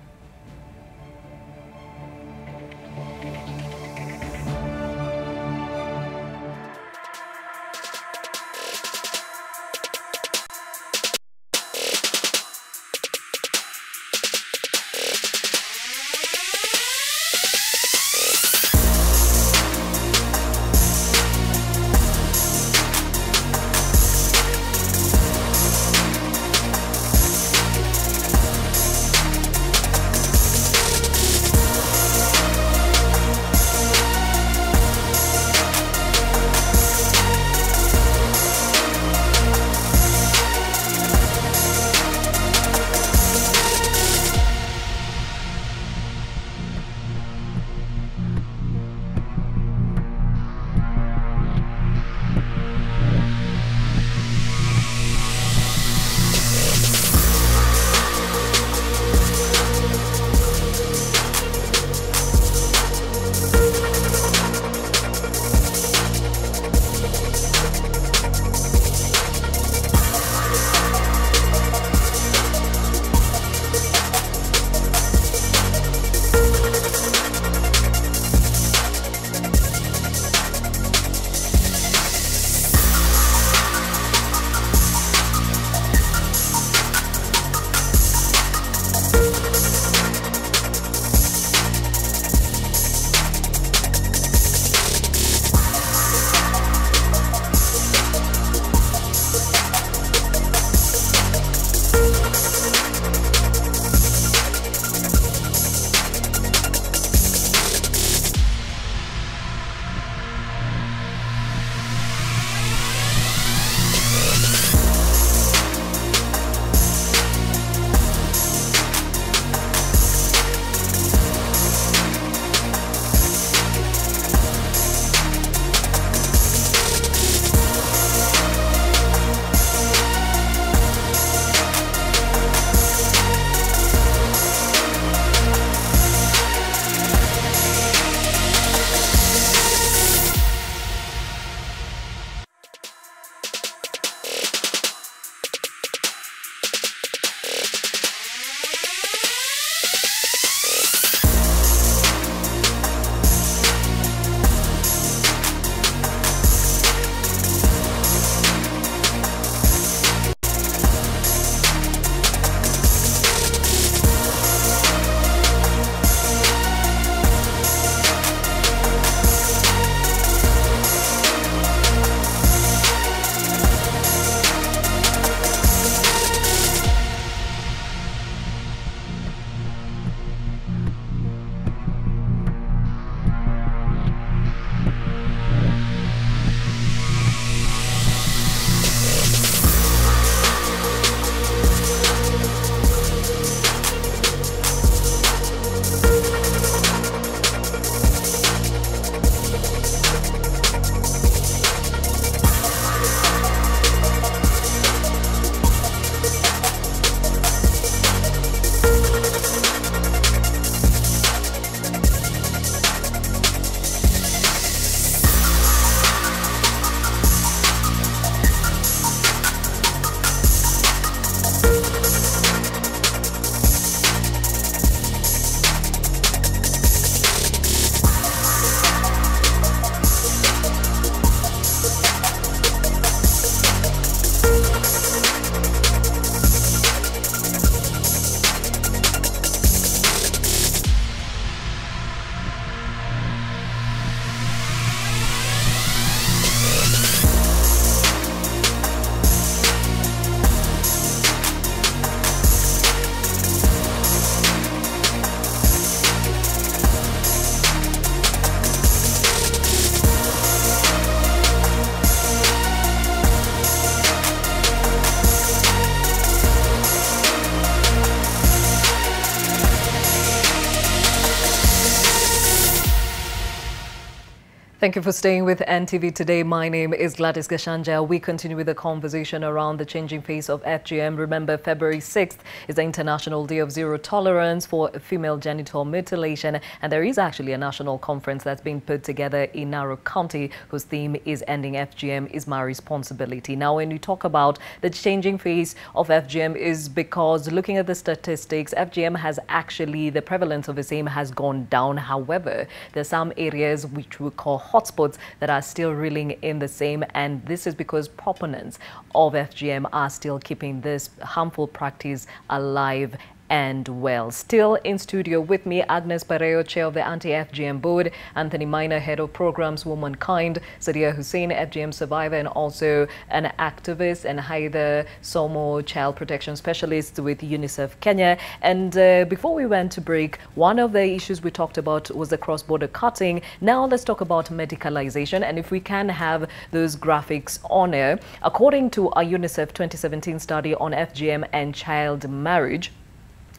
Thank you for staying with NTV today. My name is Gladys Gachanja. We continue with the conversation around the changing face of FGM. Remember, February 6th is the International Day of Zero Tolerance for female genital mutilation. And there is actually a national conference that's being put together in Migori County whose theme is Ending FGM is My Responsibility. Now, when you talk about the changing face of FGM is because looking at the statistics, FGM has actually, the prevalence of the same has gone down. However, there's some areas which we call hotspots that are still reeling in the same, and this is because proponents of FGM are still keeping this harmful practice alive and well. Still in studio with me, Agnes Pareo, Chair of the Anti-FGM Board, Anthony Minor, Head of Programs Womankind, Sadia Hussein, FGM survivor and also an activist, and Haida Somo, Child Protection Specialist with UNICEF Kenya. And before we went to break, one of the issues we talked about was the cross-border cutting. Now let's talk about medicalization, and if we can have those graphics on air. According to a UNICEF 2017 study on FGM and child marriage,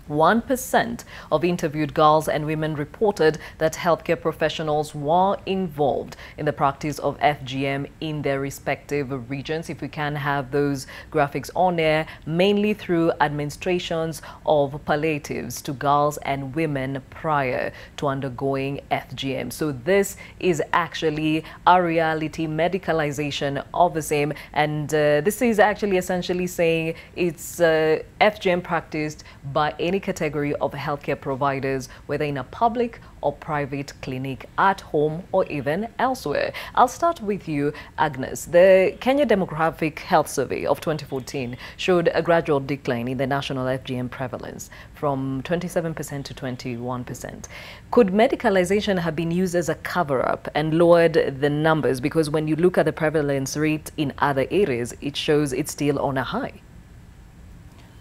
1% of interviewed girls and women reported that healthcare professionals were involved in the practice of FGM in their respective regions. If we can have those graphics on air, mainly through administrations of palliatives to girls and women prior to undergoing FGM. So this is actually a reality, medicalization of the same. And this is actually essentially saying it's FGM practiced by any category of healthcare providers, whether in a public or private clinic, at home or even elsewhere. I'll start with you, Agnes. The Kenya Demographic Health Survey of 2014 showed a gradual decline in the national FGM prevalence from 27% to 21%. Could medicalization have been used as a cover-up and lowered the numbers? Because when you look at the prevalence rate in other areas, it shows it's still on a high.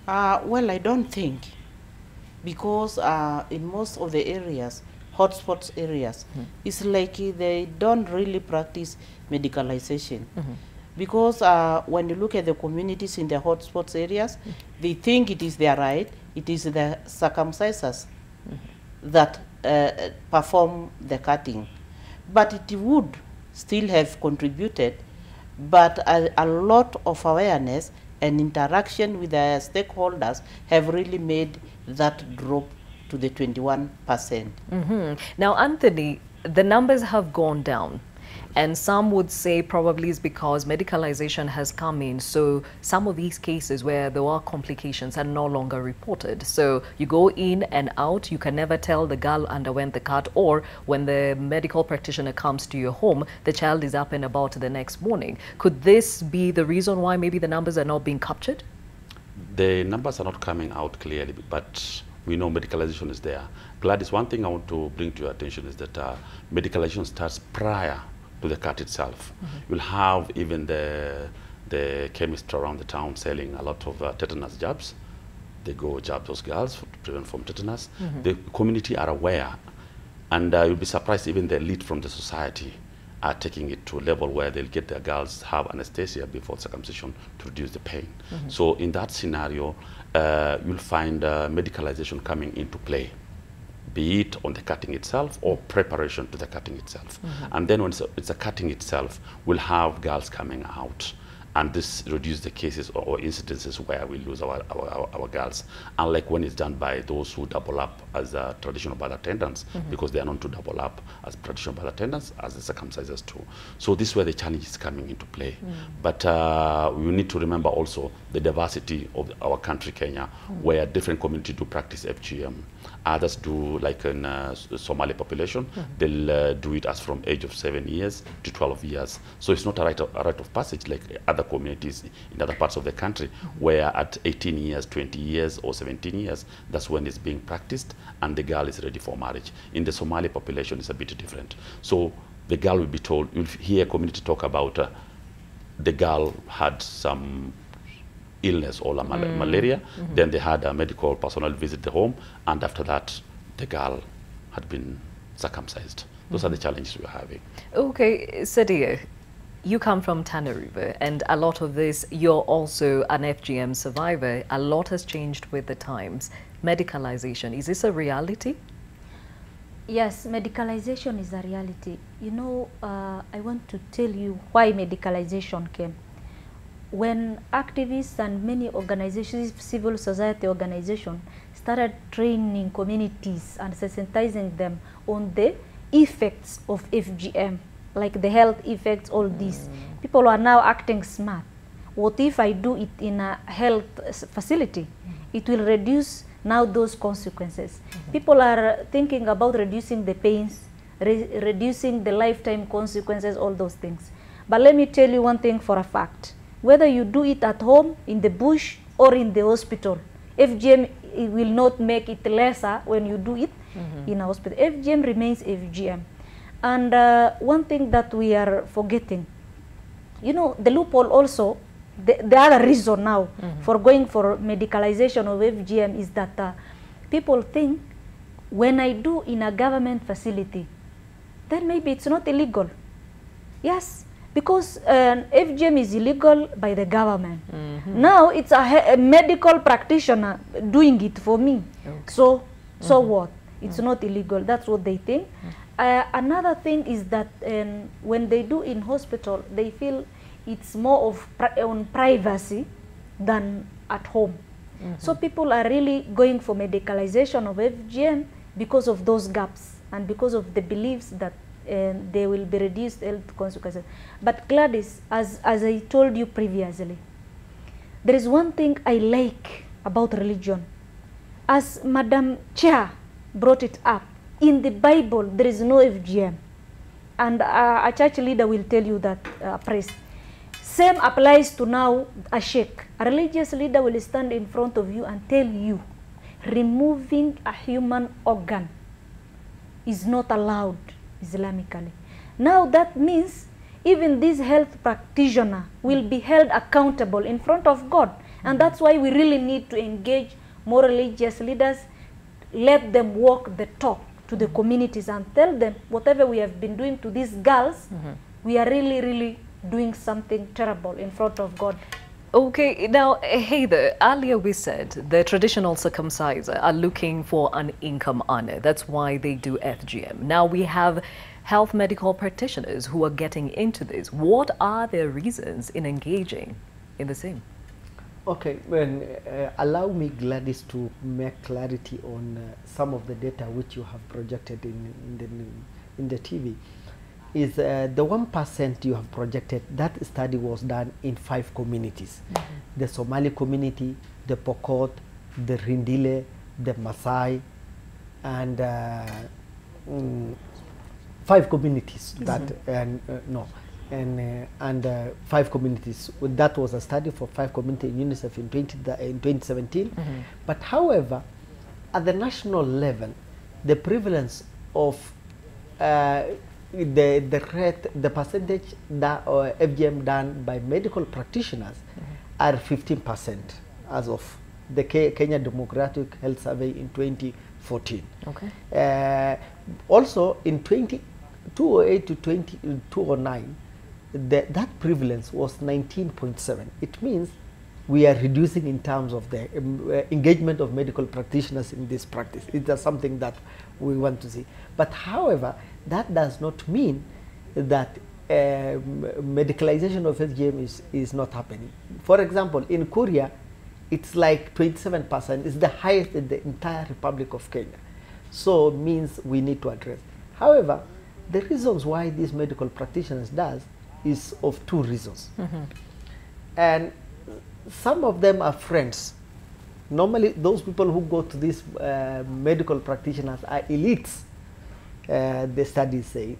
Well, I don't think, because in most of the areas, hotspots areas, it's like they don't really practice medicalization. Because when you look at the communities in the hotspots areas, they think it is their right, it is the circumcisers that perform the cutting. But it would still have contributed, but a lot of awareness and interaction with the stakeholders have really made that drop to the 21%. Now, Anthony, the numbers have gone down, and some would say probably it's because medicalization has come in. So some of these cases where there are complications are no longer reported. So you go in and out, you can never tell the girl underwent the cut, or when the medical practitioner comes to your home, the child is up and about the next morning. Could this be the reason why maybe the numbers are not being captured? The numbers are not coming out clearly, but we know medicalization is there. Gladys, one thing I want to bring to your attention is that medicalization starts prior to the cut itself. You'll have even the chemist around the town selling a lot of tetanus jabs. They go jab those girls to prevent from tetanus. The community are aware, and you'll be surprised even the elite from the society are taking it to a level where they'll get their girls have anesthesia before circumcision to reduce the pain. So in that scenario, you'll find medicalization coming into play, be it on the cutting itself or preparation to the cutting itself. And then when it's a cutting itself, we'll have girls coming out, and this reduces the cases or incidences where we lose our girls, unlike when it's done by those who double up as traditional birth attendants, because they are known to double up as traditional birth attendants, as the circumcisers too. So this is where the challenge is coming into play. But we need to remember also the diversity of our country, Kenya, where different communities do practice FGM. Others do, like in the Somali population, they'll do it as from age of 7 years to 12 years. So it's not a rite of passage like other communities in other parts of the country, where at 18 years, 20 years, or 17 years, that's when it's being practiced and the girl is ready for marriage. In the Somali population, it's a bit different. So the girl will be told, you'll hear a community talk about the girl had some illness or malaria, then they had a medical personnel visit the home, and after that, the girl had been circumcised. Those are the challenges we're having. Okay, Sadia, you come from Tana River, and a lot of this, you're also an FGM survivor. A lot has changed with the times. Medicalization, is this a reality? Yes, medicalization is a reality. You know, I want to tell you why medicalization came. When activists and many organizations, civil society organizations, started training communities and sensitizing them on the effects of FGM, like the health effects, all these, people are now acting smart. What if I do it in a health facility? It will reduce now those consequences. People are thinking about reducing the pains, reducing the lifetime consequences, all those things. But let me tell you one thing for a fact. Whether you do it at home, in the bush, or in the hospital, FGM will not make it lesser when you do it in a hospital. FGM remains FGM. And one thing that we are forgetting, you know, the loophole also, the other reason now for going for medicalization of FGM is that people think when I do in a government facility, then maybe it's not illegal. Yes, because FGM is illegal by the government. Now it's a medical practitioner doing it for me. Okay. So what? It's not illegal. That's what they think. Another thing is that when they do in hospital, they feel it's more of on privacy than at home. So people are really going for medicalization of FGM because of those gaps and because of the beliefs that there will be reduced health consequences. But Gladys, as I told you previously, there is one thing I like about religion. As Madam Chair brought it up, in the Bible there is no FGM. And a church leader will tell you that, priest. Same applies to now a sheikh. A religious leader will stand in front of you and tell you removing a human organ is not allowed Islamically. Now that means even this health practitioner will be held accountable in front of God. And that's why we really need to engage more religious leaders, let them walk the talk to the communities and tell them whatever we have been doing to these girls, we are really doing something terrible in front of God. Okay, now, Heather, earlier we said the traditional circumciser are looking for an income earner. That's why they do FGM. Now we have health medical practitioners who are getting into this. What are their reasons in engaging in the same? Okay, allow me, Gladys, to make clarity on some of the data which you have projected in the TV. Is the 1% you have projected, that study was done in 5 communities. The Somali community, the Pokot, the Rindile, the Masai, and 5 communities that, and 5 communities. That was a study for 5 communities in UNICEF in 2017. But however, at the national level, the prevalence of the percentage that FGM done by medical practitioners are 15% as of the Kenya Demographic Health Survey in 2014. Okay. Also in 2008 to 2009, that prevalence was 19.7. It means we are reducing in terms of the engagement of medical practitioners in this practice. It is something that we want to see. But however, that does not mean that medicalization of FGM is not happening. For example, in Korea, it's like 27%. It's the highest in the entire Republic of Kenya. So it means we need to address. However, the reasons why these medical practitioners does is of 2 reasons. And some of them are friends. Normally, those people who go to these medical practitioners are elites. The studies say.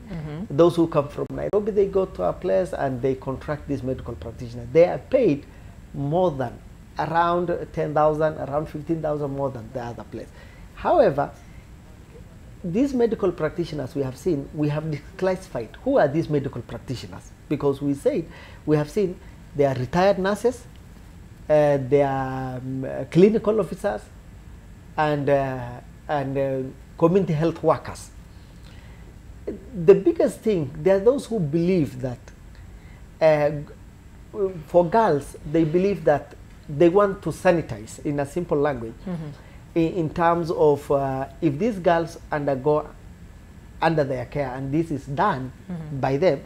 Those who come from Nairobi, they go to a place and they contract these medical practitioners. They are paid more than around 10,000, around 15,000 more than the other place. However, these medical practitioners we have seen, we have declassified who are these medical practitioners, because we said we have seen they are retired nurses, they are clinical officers, and community health workers. The biggest thing, there are those who believe that for girls, they believe that they want to sanitize, in a simple language, in terms of if these girls undergo under their care, and this is done by them,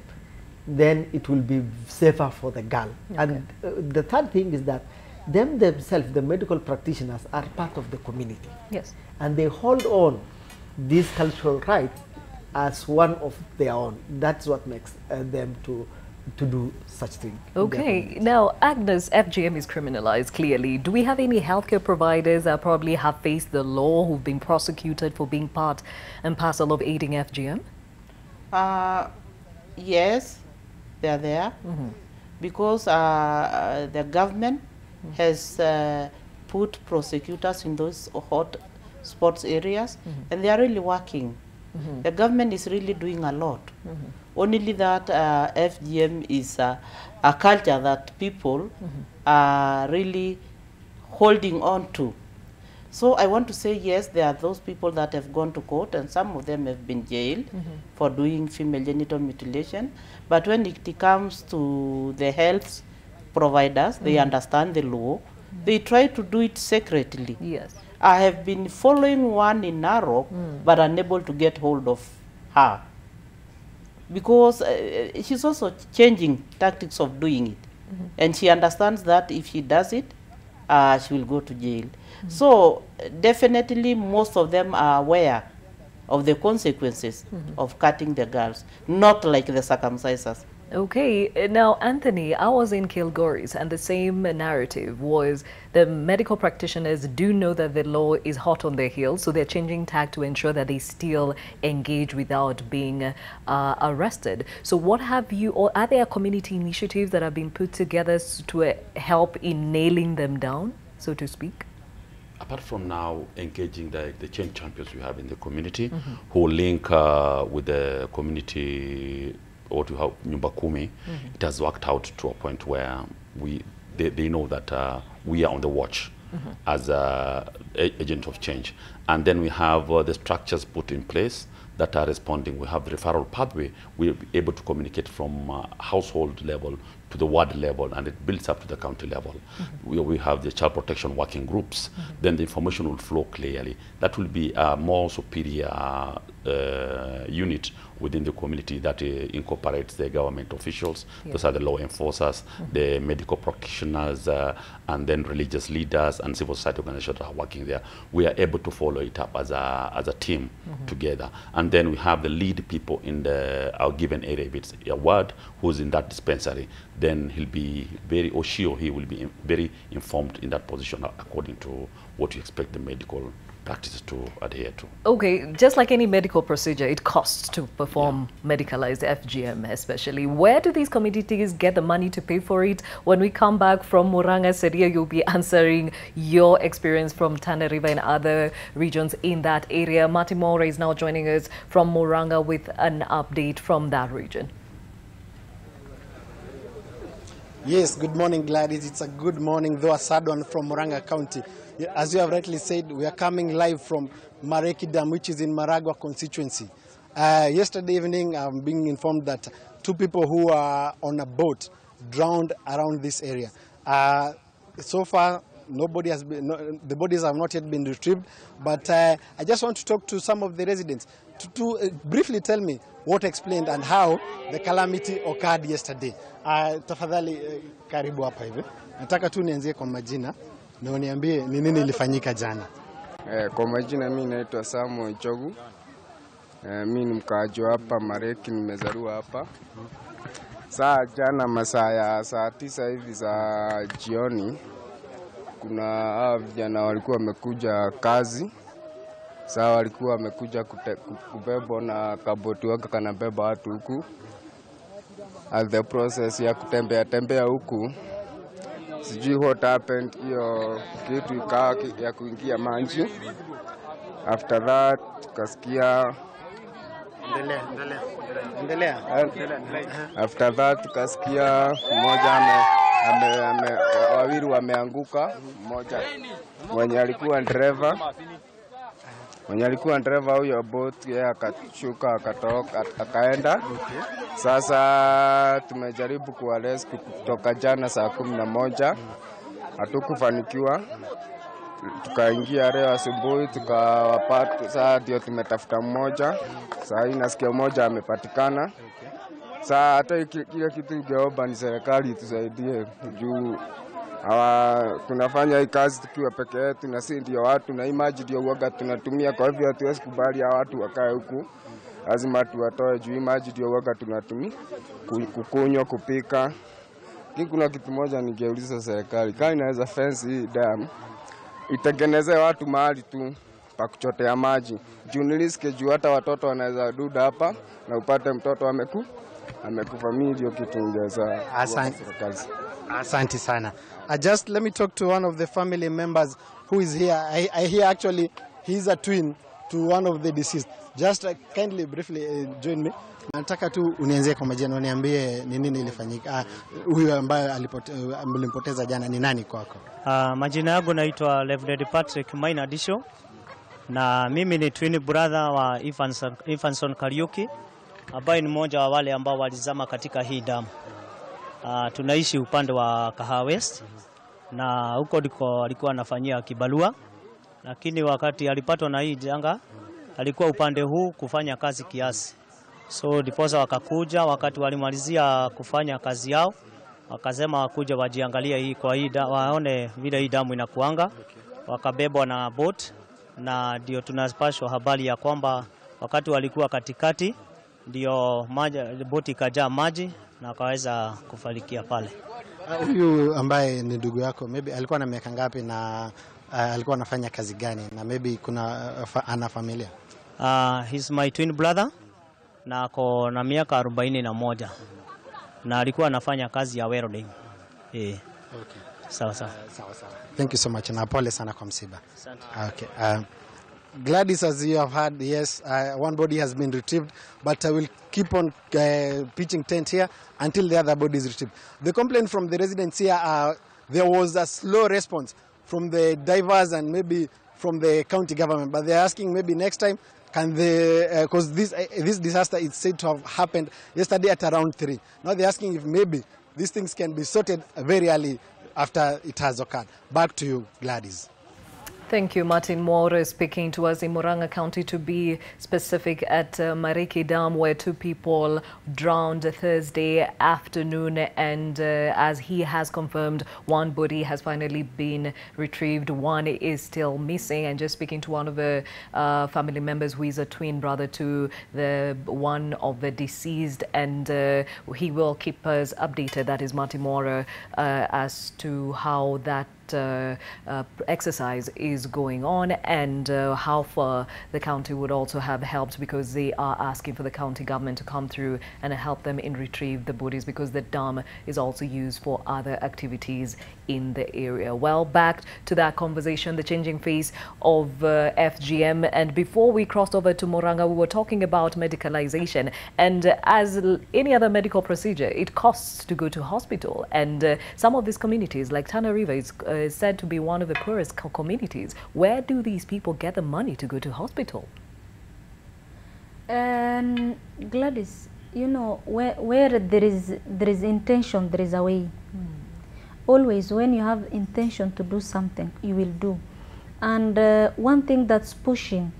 then it will be safer for the girl. Okay. And the third thing is that themselves, the medical practitioners, are part of the community. Yes. And they hold on this cultural right as one of their own. That's what makes them to do such thing. Okay, now Agnes, FGM is criminalized clearly. Do we have any healthcare providers that probably have faced the law who've been prosecuted for being part and parcel of aiding FGM? Yes, they are there because the government has put prosecutors in those hot spots areas, and they are really working. The government is really doing a lot. Only that FGM is a culture that people are really holding on to. So I want to say, yes, there are those people that have gone to court, and some of them have been jailed for doing female genital mutilation. But when it comes to the health providers, they understand the law. They try to do it secretly. Yes. I have been following one in Narok, but unable to get hold of her. Because she's also changing tactics of doing it. And she understands that if she does it, she will go to jail. So definitely most of them are aware of the consequences of cutting the girls, not like the circumcisers. Okay, now Anthony, I was in Kilgoris, and the same narrative was the medical practitioners do know that the law is hot on their heels, so they're changing tack to ensure that they still engage without being arrested. So what have you, or are there community initiatives that have been put together to help in nailing them down, so to speak? Apart from now engaging the change champions we have in the community, who link with the community, what we have Nyumba Kumi, it has worked out to a point where they know that we are on the watch as agent of change. And then we have the structures put in place that are responding. We have the referral pathway. We're able to communicate from household level to the ward level, and it builds up to the county level. We have the child protection working groups. Then the information will flow clearly. That will be a more superior unit within the community that incorporates the government officials. Those are the law enforcers, the medical practitioners, and then religious leaders and civil society organizations that are working there. We are able to follow it up as a team together. And then we have the lead people in our given area. If it's a ward who's in that dispensary, then he'll be very, or she or he will be very informed in that position according to what you expect the medical practices to adhere to. Okay, just like any medical procedure, it costs to perform medicalized FGM especially. Where do these communities get the money to pay for it? When we come back from Muranga, Seria, you'll be answering your experience from Tana River and other regions in that area. Martin Moore is now joining us from Muranga with an update from that region. Yes, good morning, Gladys. It's a good morning, though a sad one, from Muranga County. As you have rightly said, we are coming live from Mareki Dam, which is in Maragua constituency. Yesterday evening, I'm being informed that 2 people who are on a boat drowned around this area. So far, nobody has been, the bodies have not yet been retrieved, but I just want to talk to some of the residents to briefly tell me what explained and how the calamity occurred yesterday. Tafadhali karibu hapa hivi. Nataka tu nianzie kwa majina na uniambie ni nini ilifanyika jana. Kwa majina mimi naitwa Samuel Chogu. Mimi ni mkaaji hapa Mareki, nimezaliwa hapa. Jana masaa ya saa 9 hivi za jioni, kuna vijana walikuwa wamekuja kazi. Walikuwa wamekuja kubeba na kaboti waka kanabeba watu huku. At the process ya kutembea huku, sijui what happened, hiyo kitu ikawa ya kuingia maji. After that tukasikia After that tukasikia mmoja wawili wameanguka, mmoja mwenye alikuwa driver huyo boat, yeye akashuka akatoka akaenda. Sasa tumejaribu kuwarescue kutoka jana saa 11, hatukufanikiwa. tukaingia leo asubuhi tukawapata, saa ndio tumetafuta mmoja, saa hii nasikia mmoja amepatikana. Saa hata kile kitu ningeomba ni serikali tusaidie juu tunafanya hii kazi tukiwa peke yetu na si ndio watu na maji ndio uoga tunatumia, kwa hivyo hatuwezi kubali watu wakae huku, lazima tuwatoe juu maji ndio uoga tunatumia kukunywa, kupika. Kuna kitu moja ningeuliza serikali, kama inaweza fence hii dam itengeneze watu mahali tu pa kuchotea maji, juu nilisikia juu hata watoto wanaweza duda hapa na upate mtoto amekufa. Mimi ndio kitu ingeza. Asante sana. Just let me talk to one of the family members who is here. I hear actually he's a twin to one of the deceased. Just kindly briefly join me. Nataka tu unianzie kwa majina, uniambie ni nini ilifanyika. Huyu ambaye alimpoteza jana ni nani kwako? Majina yangu naitwa Lieutenant Patrick Maina Disho, na mimi ni twin brother wa Evanson Kariuki ambaye ni mmoja wa wale ambao walizama katika hii damu. Tunaishi upande wa Kahawa West na huko ndiko alikuwa anafanyia kibalua, lakini wakati alipatwa na hii janga alikuwa upande huu kufanya kazi kiasi. So diposa wakakuja, wakati walimalizia kufanya kazi yao wakasema wakuja wajiangalia hii kwa hii waone vile hii damu inakuanga. Wakabebwa na boat na ndio tunapashwa habari ya kwamba wakati walikuwa katikati ndio boti ikajaa maji na akaweza kufarikia pale. Huyu ambaye ni ndugu yako, maybe alikuwa na miaka ngapi na alikuwa anafanya kazi gani, na maybe ana familia? He's my twin brother na ako na miaka 41 na alikuwa anafanya kazi ya welding. Okay. Sawa. Thank you so much, na pole sana kwa msiba. Okay. Gladys, as you have heard, yes, one body has been retrieved, but I will keep on pitching tent here until the other body is retrieved. The complaint from the residents here, there was a slow response from the divers and maybe from the county government, but they're asking maybe next time, can they, because this disaster is said to have happened yesterday at around 3. Now they're asking if maybe these things can be sorted very early after it has occurred. Back to you, Gladys. Thank you. Martin Moore speaking to us in Muranga County, to be specific, at Mariki Dam, where 2 people drowned Thursday afternoon, and as he has confirmed, 1 body has finally been retrieved, 1 is still missing. And just speaking to one of the family members who is a twin brother to the one of the deceased, and he will keep us updated, that is Martin Moore, as to how that exercise is going on, and how far the county would also have helped, because they are asking for the county government to come through and help them in retrieve the bodies, because the dam is also used for other activities in the area. Well, back to that conversation, the changing face of FGM. And before we crossed over to Muranga, we were talking about medicalization, and as any other medical procedure, it costs to go to hospital, and some of these communities like Tana River is said to be one of the poorest communities. Where do these people get the money to go to hospital? Gladys, you know, where there is intention, there is a way. Always, when you have intention to do something, you will do. And one thing that's pushing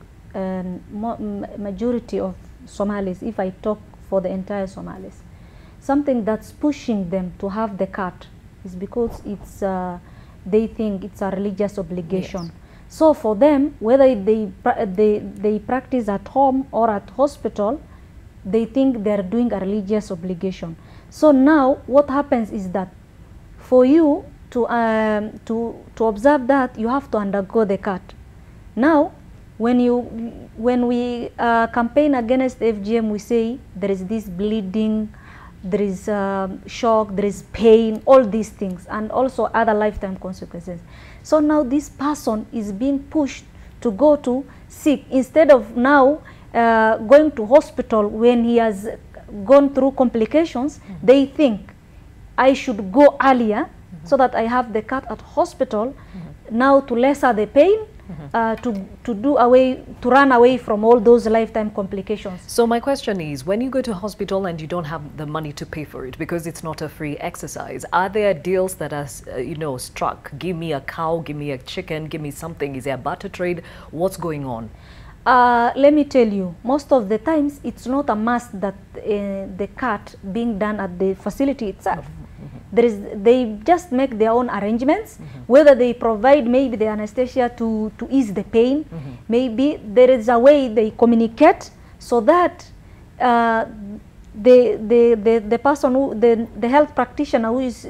majority of Somalis, if I talk for the entire Somalis, something that's pushing them to have the card is because it's they think it's a religious obligation. Yes. So for them, whether they practice at home or at hospital, they think they're doing a religious obligation. So now what happens is that for you to observe that, you have to undergo the cut. Now when we campaign against FGM, we say there is this bleeding, there is shock, there is pain, all these things, and also other lifetime consequences. So now this person is being pushed to go to sick, instead of now going to hospital when he has gone through complications. They think I should go earlier so that I have the cut at hospital now to lesser the pain, to run away from all those lifetime complications. So my question is, when you go to hospital and you don't have the money to pay for it because it's not a free exercise, are there deals that are, struck? Give me a cow, give me a chicken, give me something. Is there a barter trade? What's going on? Let me tell you, most of the times it's not a must that the cut being done at the facility itself. They just make their own arrangements, whether they provide maybe the anesthesia to ease the pain. Maybe there is a way they communicate so that the person who, the health practitioner who is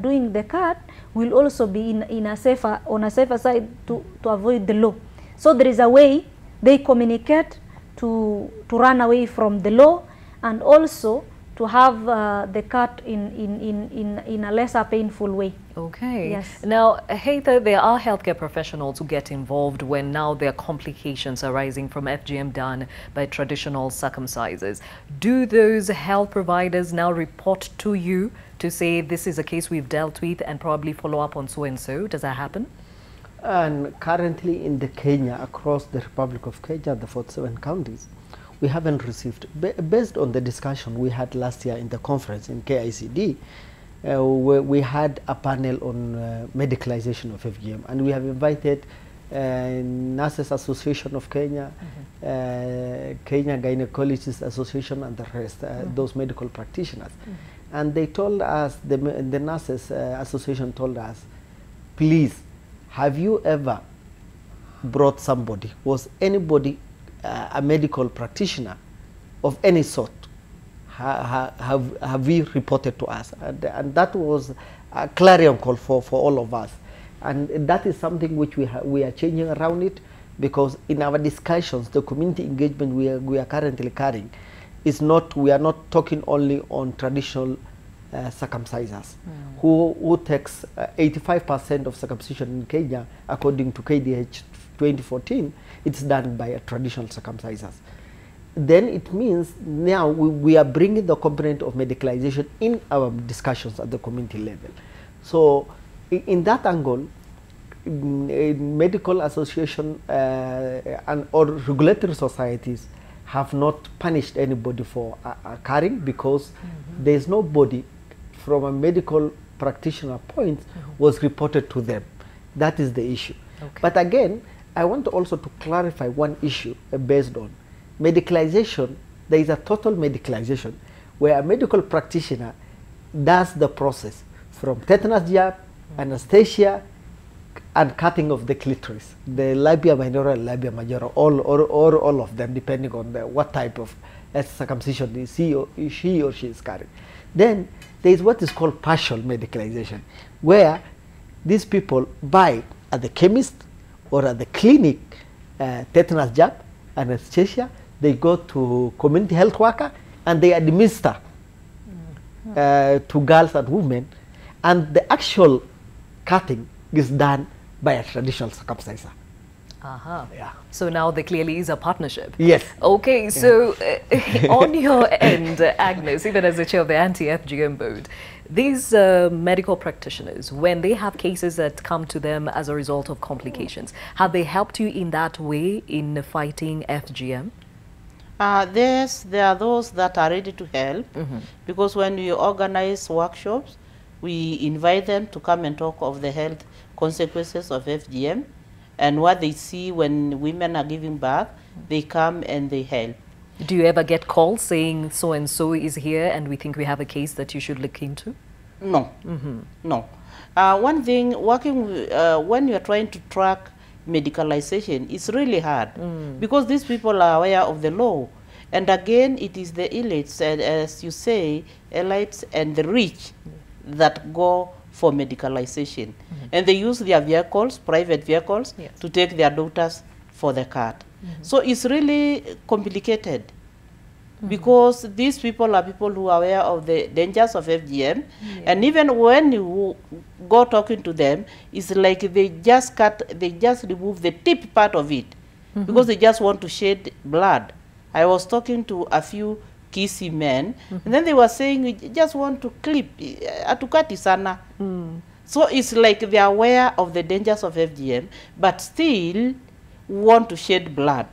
doing the cut will also be on a safer side to avoid the law. So there is a way they communicate to run away from the law, and also to have the cut in a lesser painful way. Okay. Yes. Now, Heather, there are healthcare professionals who get involved when now there are complications arising from FGM done by traditional circumcises. Do those health providers now report to you to say this is a case we've dealt with and probably follow up on so-and-so? Does that happen? And currently in the Kenya, across the Republic of Kenya, the 47 counties, we haven't received, based on the discussion we had last year in the conference in KICD, we had a panel on medicalization of FGM, and we have invited Nurses Association of Kenya, Kenya Gynecologists Association, and the rest, those medical practitioners. And they told us, the Nurses Association told us, please, have you ever brought somebody, was anybody a medical practitioner of any sort, have we reported to us? And that was a clarion call for all of us. And that is something which we are changing around it, because in our discussions, the community engagement we are currently carrying is not, we are not talking only on traditional circumcisers, who takes 85% of circumcision in Kenya, according to KDH 2014, it's done by a traditional circumcisers. Then it means now we are bringing the component of medicalization in our discussions at the community level. So in that angle, medical association or regulatory societies have not punished anybody for carrying, because there is nobody from a medical practitioner point was reported to them. That is the issue. Okay. But again, I want also to clarify one issue based on medicalization. There is a total medicalization where a medical practitioner does the process from tetanus jab, anesthesia, and cutting of the clitoris, the labia minora and labia majora, all of them, depending on what type of circumcision she or she is carrying. Then there is what is called partial medicalization, where these people buy at the chemist or at the clinic tetanus jab, anesthesia. They go to community health worker and they administer to girls and women, and the actual cutting is done by a traditional circumciser. Yeah. So now there clearly is a partnership. Yes. Okay, so on your end, Agnes, even as the chair of the anti-FGM board, these medical practitioners, when they have cases that come to them as a result of complications, have they helped you in that way in fighting FGM? Yes, there are those that are ready to help, because when we organize workshops, we invite them to come and talk of the health consequences of FGM and what they see when women are giving birth. They come and they help. Do you ever get calls saying so-and-so is here and we think we have a case that you should look into? No, no. One thing, working when you are trying to track medicalization, it's really hard because these people are aware of the law. And again, it is the elites, and as you say, elites and the rich that go for medicalization. And they use their vehicles, private vehicles, to take their daughters for the cut. So it's really complicated because these people are people who are aware of the dangers of FGM. And even when you go talking to them, it's like they just remove the tip part of it because they just want to shed blood. I was talking to a few Kisi men, and then they were saying we just want to clip, atukati sana. So it's like they are aware of the dangers of FGM, but still want to shed blood.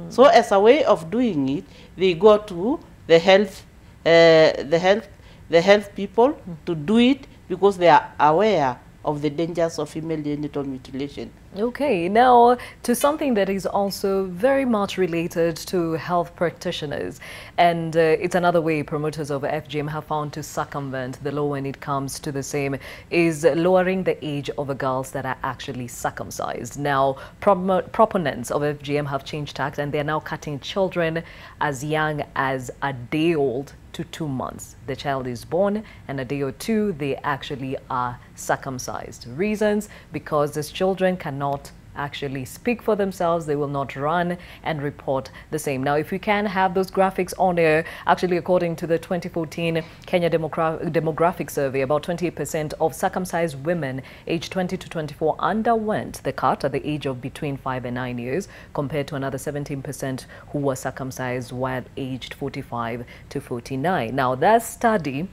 So as a way of doing it, they go to the health people to do it because they are aware of the dangers of female genital mutilation. Okay, now to something that is also very much related to health practitioners, and it's another way promoters of FGM have found to circumvent the law when it comes to the same, is lowering the age of the girls that are actually circumcised. Now, proponents of FGM have changed tact, and they're now cutting children as young as a day old to 2 months. The child is born, and a day or two, they actually are circumcised. Reasons: because these children cannot actually speak for themselves, they will not run and report the same. Now, if we can have those graphics on air, actually according to the 2014 Kenya demographic survey, about 28% of circumcised women aged 20 to 24 underwent the cut at the age of between 5 and 9 years, compared to another 17% who were circumcised while aged 45 to 49. Now, that study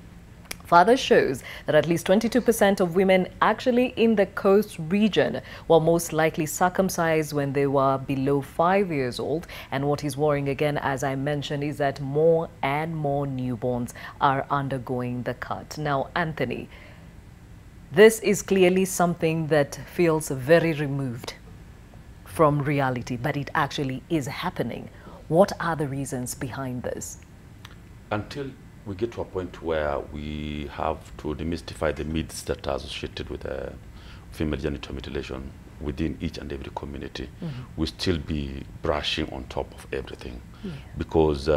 further shows that at least 22% of women actually in the coast region were most likely circumcised when they were below 5 years old. And what is worrying again, as I mentioned, is that more and more newborns are undergoing the cut. Now, Anthony, this is clearly something that feels very removed from reality, but it actually is happening. What are the reasons behind this? Until we get to a point where we have to demystify the myths that are associated with female genital mutilation within each and every community, we'll still be brushing on top of everything. Because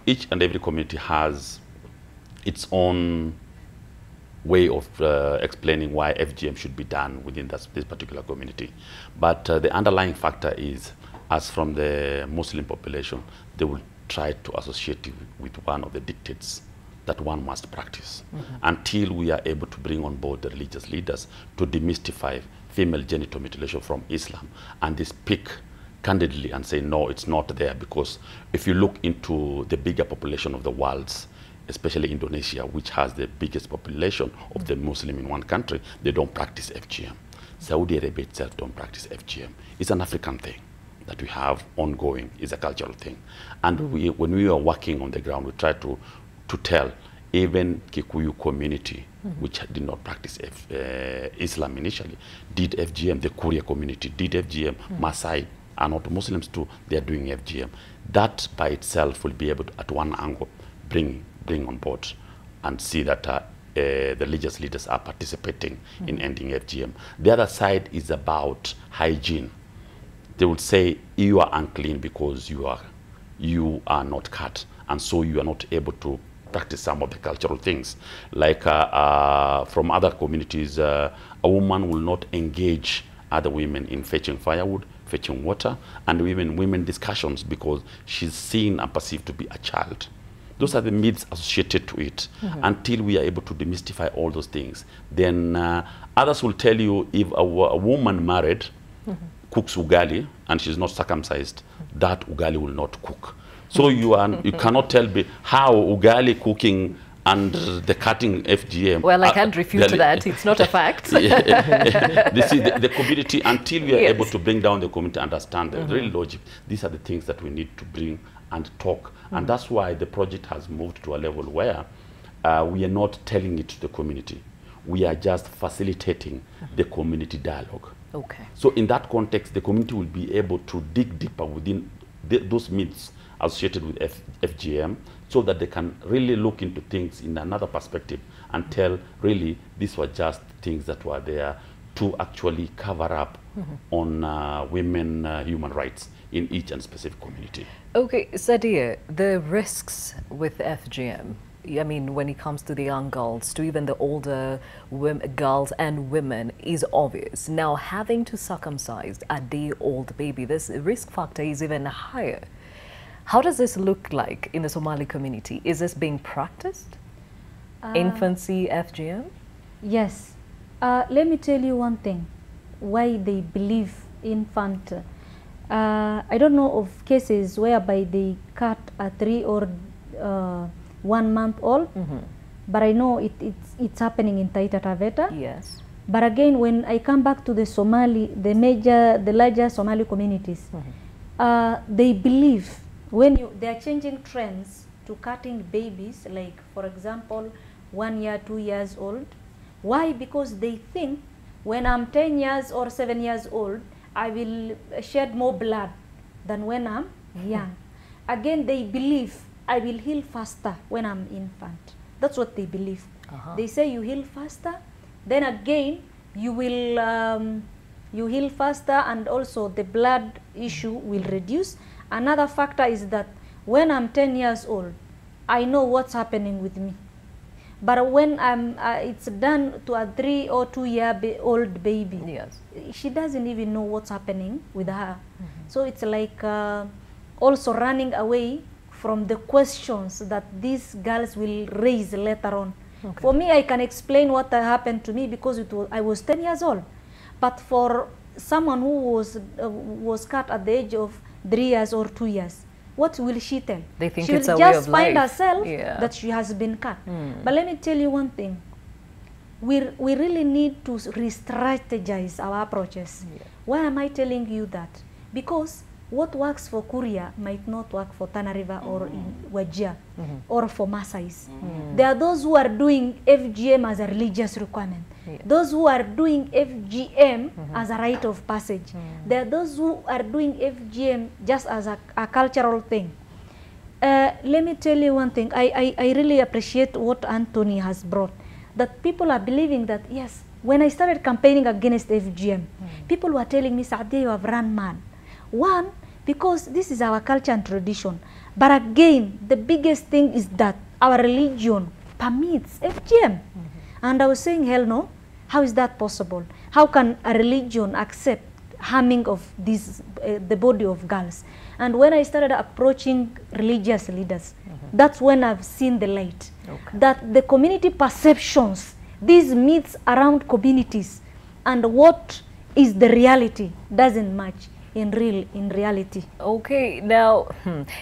each and every community has its own way of explaining why FGM should be done within this particular community. But the underlying factor is, as from the Muslim population, they will try to associate it with one of the dictates that one must practice, until we are able to bring on board the religious leaders to demystify female genital mutilation from Islam, and they speak candidly and say, no, it's not there. Because if you look into the bigger population of the world, especially Indonesia, which has the biggest population of the Muslim in one country, they don't practice FGM. Saudi Arabia itself don't practice FGM. It's an African thing that we have ongoing, is a cultural thing. And when we are working on the ground, we try to tell even Kikuyu community, which did not practice Islam initially, did FGM. The Kuria community did FGM. Masai are not Muslims too, they are doing FGM. That by itself will be able to, at one angle, bring on board and see that the religious leaders are participating in ending FGM. The other side is about hygiene. They would say you are unclean because you are not cut, and so you are not able to practice some of the cultural things. Like from other communities, a woman will not engage other women in fetching firewood, fetching water, and even women discussions because she's seen and perceived to be a child. Those are the myths associated to it. Until we are able to demystify all those things, then others will tell you if a woman married cooks ugali and she's not circumcised, that ugali will not cook. So you cannot tell me how ugali cooking and the cutting FGM. Well, I can't refute that. It's not a fact. This is the community, until we are able to bring down the community, understand the real logic. These are the things that we need to bring and talk. And that's why the project has moved to a level where we are not telling it to the community. We are just facilitating the community dialogue. Okay. So in that context, the community will be able to dig deeper within those myths associated with FGM, so that they can really look into things in another perspective and tell, really, these were just things that were there to actually cover up on women human rights in each and specific community. Okay, Sadia, the risks with FGM, I mean, when it comes to the young girls, to even the older girls and women, is obvious. Now, having to circumcise a day-old baby, this risk factor is even higher. How does this look like in the Somali community? Is this being practiced? Infancy FGM? Yes. Let me tell you one thing, why they believe infant. I don't know of cases whereby they cut a 3 or 1 month old, but I know it's happening in Taita Taveta. Yes. But again, when I come back to the the larger Somali communities, they believe they are changing trends to cutting babies, like for example, 1 year, 2 years old. Why? Because they think when I'm 10 years or 7 years old, I will shed more blood than when I'm young. Again, they believe I will heal faster when I'm infant. That's what they believe. They say you heal faster, then again you will you heal faster, and also the blood issue will reduce. Another factor is that when I'm 10 years old, I know what's happening with me. But when it's done to a 3 or 2 year old baby, yes, she doesn't even know what's happening with her. So it's like also running away from the questions that these girls will raise later on. For me, I can explain what happened to me because I was 10 years old. But for someone who was cut at the age of 3 years or 2 years, what will she tell? They think she it's will a just way of find life. herself that she has been cut. But let me tell you one thing. We really need to re-strategize our approaches. Why am I telling you that? Because what works for Kuria might not work for Tana River or in Wajir or for Masais. There are those who are doing FGM as a religious requirement. Those who are doing FGM as a rite of passage. There are those who are doing FGM just as a cultural thing. Let me tell you one thing. I really appreciate what Anthony has brought. That people are believing that, yes, when I started campaigning against FGM, people were telling me, Sadia, you have run mad. One, because this is our culture and tradition. But again, the biggest thing is that our religion permits FGM. And I was saying, hell no. How is that possible? How can a religion accept harming of the body of girls? And when I started approaching religious leaders, that's when I've seen the light. That the community perceptions, these myths around communities, and what is the reality doesn't match in reality. Okay, now,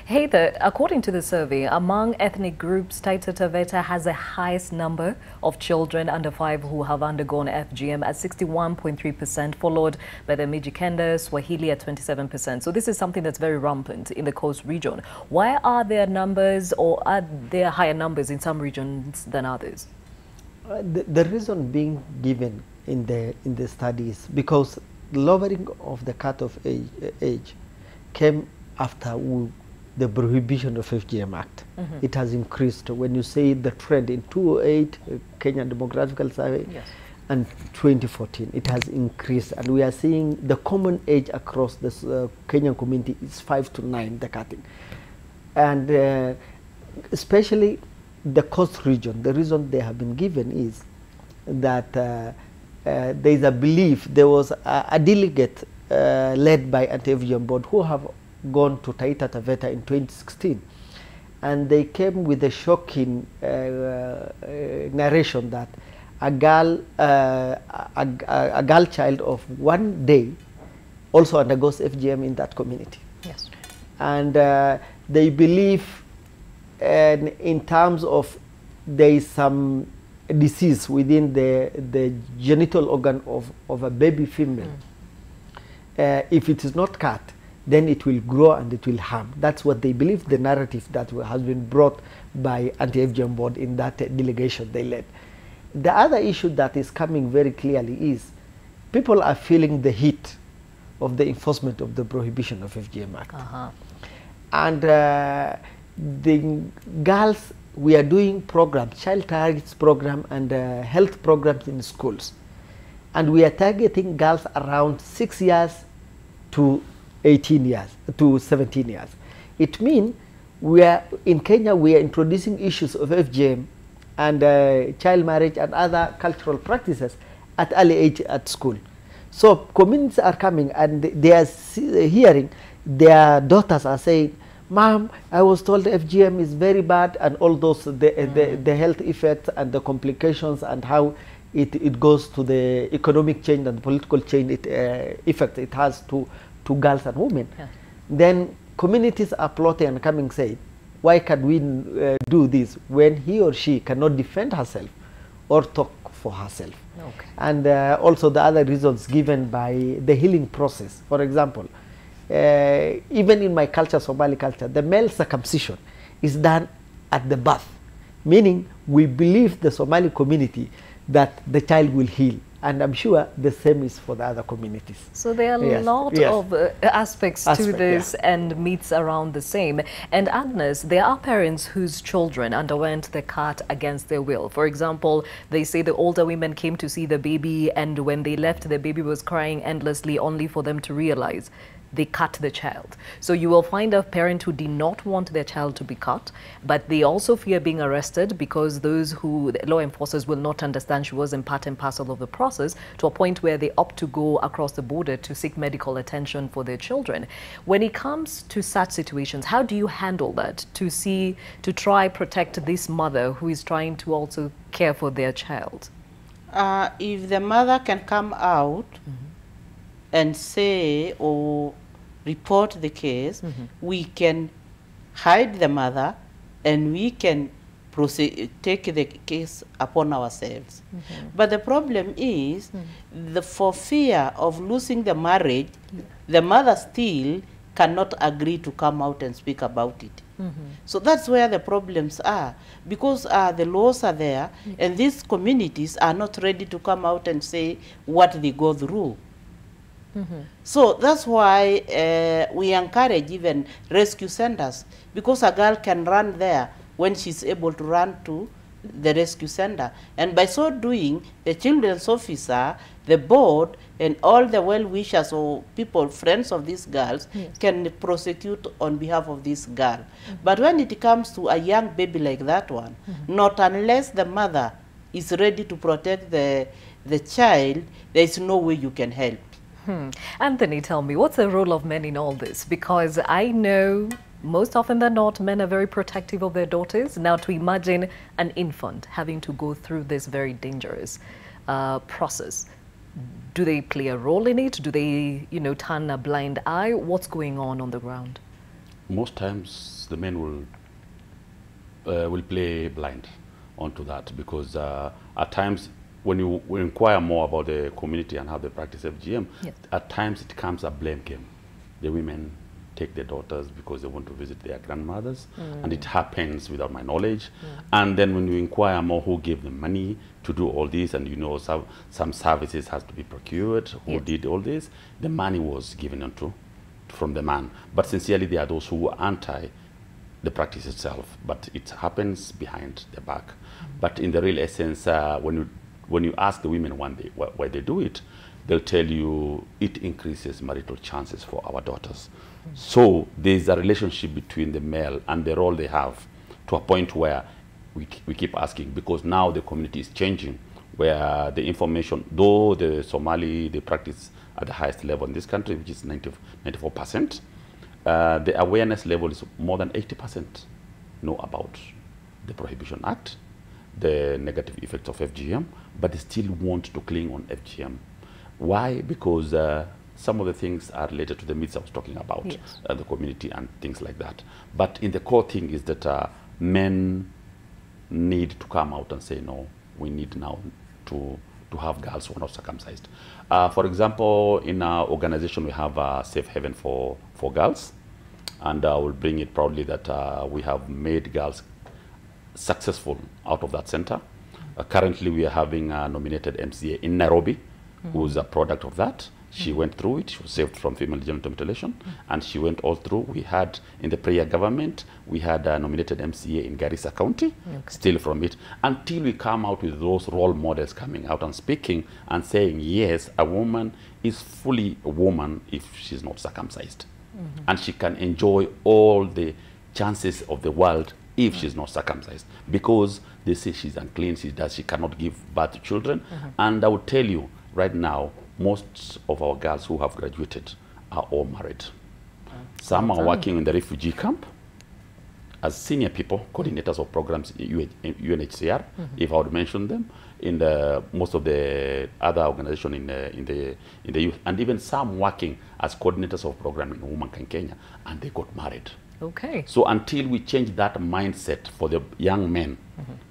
Heather, according to the survey, among ethnic groups, Taita Taveta has the highest number of children under 5 who have undergone FGM at 61.3%, followed by the Mijikenda, Swahili at 27%. So this is something that's very rampant in the coast region. Why are there numbers, or are there higher numbers in some regions than others? The reason being given in the studies because lowering of the cutoff age came after the prohibition of FGM Act. It has increased. When you say the trend in 2008, Kenyan Demographical Survey, and 2014, it has increased. And we are seeing the common age across this Kenyan community is 5 to 9, the cutting. And especially the coast region, the reason they have been given is that there is a belief. There was a delegate led by anti-FGM board who have gone to Taita Taveta in 2016, and they came with a shocking narration that a girl child of 1 day also undergoes FGM in that community. Yes. And they believe in terms of there is some disease within the genital organ of a baby female. If it is not cut, then it will grow and it will harm. That's what they believe, the narrative that has been brought by anti-FGM board in that delegation they led. The other issue that is coming very clearly is people are feeling the heat of the enforcement of the prohibition of FGM Act. And the girls, we are doing programs, child rights program and health programs in schools. And we are targeting girls around 6 years to 18 years, to 17 years. It means we are, in Kenya, we are introducing issues of FGM and child marriage and other cultural practices at early age at school. So communities are coming and they are hearing, their daughters are saying, Mom, I was told FGM is very bad, and all those, the health effects and the complications and how it goes to the economic change and the political change effect it has to girls and women. Then communities are plotting and coming say, why can we do this when he or she cannot defend herself or talk for herself? Okay. And also the other reasons given by the healing process. For example, even in my culture, Somali culture, the male circumcision is done at the birth, meaning we believe the Somali community that the child will heal. And I'm sure the same is for the other communities. So there are a lot of aspects to this and myths around the same. And Agnes, there are parents whose children underwent the cut against their will. For example, they say the older women came to see the baby, and when they left, the baby was crying endlessly, only for them to realize they cut the child. So you will find a parent who did not want their child to be cut, but they also fear being arrested because those who, the law enforcers, will not understand she wasn't part and parcel of the process, to a point where they opt to go across the border to seek medical attention for their children. When it comes to such situations, how do you handle that to try protect this mother who is trying to also care for their child? If the mother can come out and say or report the case, we can hide the mother and we can take the case upon ourselves. But the problem is, for fear of losing the marriage, the mother still cannot agree to come out and speak about it. So that's where the problems are, because the laws are there and these communities are not ready to come out and say what they go through. So that's why we encourage even rescue centers, because a girl can run there when she's able to run to the rescue center. And by so doing, the children's officer, the board, and all the well-wishers or people, friends of these girls, can prosecute on behalf of this girl. But when it comes to a young baby like that one, not unless the mother is ready to protect the child, there is no way you can help. Anthony, tell me, what's the role of men in all this? Because I know most often than not, men are very protective of their daughters. Now, to imagine an infant having to go through this very dangerous process, do they play a role in it? Do they, turn a blind eye? What's going on the ground? Most times, the men will play blind onto that, because at times, when you inquire more about the community and how they practice FGM, at times it becomes a blame game. The women take their daughters because they want to visit their grandmothers, and it happens without my knowledge. And then when you inquire more who gave them money to do all this, and some services has to be procured, who did all this, the money was given from the man. But sincerely, there are those who are anti the practice itself, but it happens behind the back. But in the real essence, when you ask the women why they do it, they'll tell you it increases marital chances for our daughters. So there's a relationship between the male and the role they have, to a point where we keep asking, because now the community is changing, where the information, though the Somali, they practice at the highest level in this country, which is 94%, the awareness level is more than 80% know about the Prohibition Act, the negative effects of FGM, but they still want to cling on FGM. Why? Because some of the things are related to the myths I was talking about, the community and things like that. But in the core thing is that men need to come out and say, no, we need now to have girls who are not circumcised. For example, in our organization, we have a safe haven for girls, and I will bring it proudly that we have made girls successful out of that center. Currently, we are having a nominated MCA in Nairobi, who's a product of that. She went through it. She was saved from female genital mutilation, and she went all through. We had, in the prayer government, we had a nominated MCA in Garissa County, still from it, until we come out with those role models coming out and speaking and saying, yes, a woman is fully a woman if she's not circumcised. And she can enjoy all the chances of the world if she's not circumcised, because they say she's unclean, she cannot give birth to children. And I will tell you right now, most of our girls who have graduated are all married. Some are working in the refugee camp as senior people, coordinators of programs in UNHCR, if I would mention them, in most of the other organizations in the youth, and even some working as coordinators of program in Women in Kenya, and they got married. Okay. So until we change that mindset for the young men,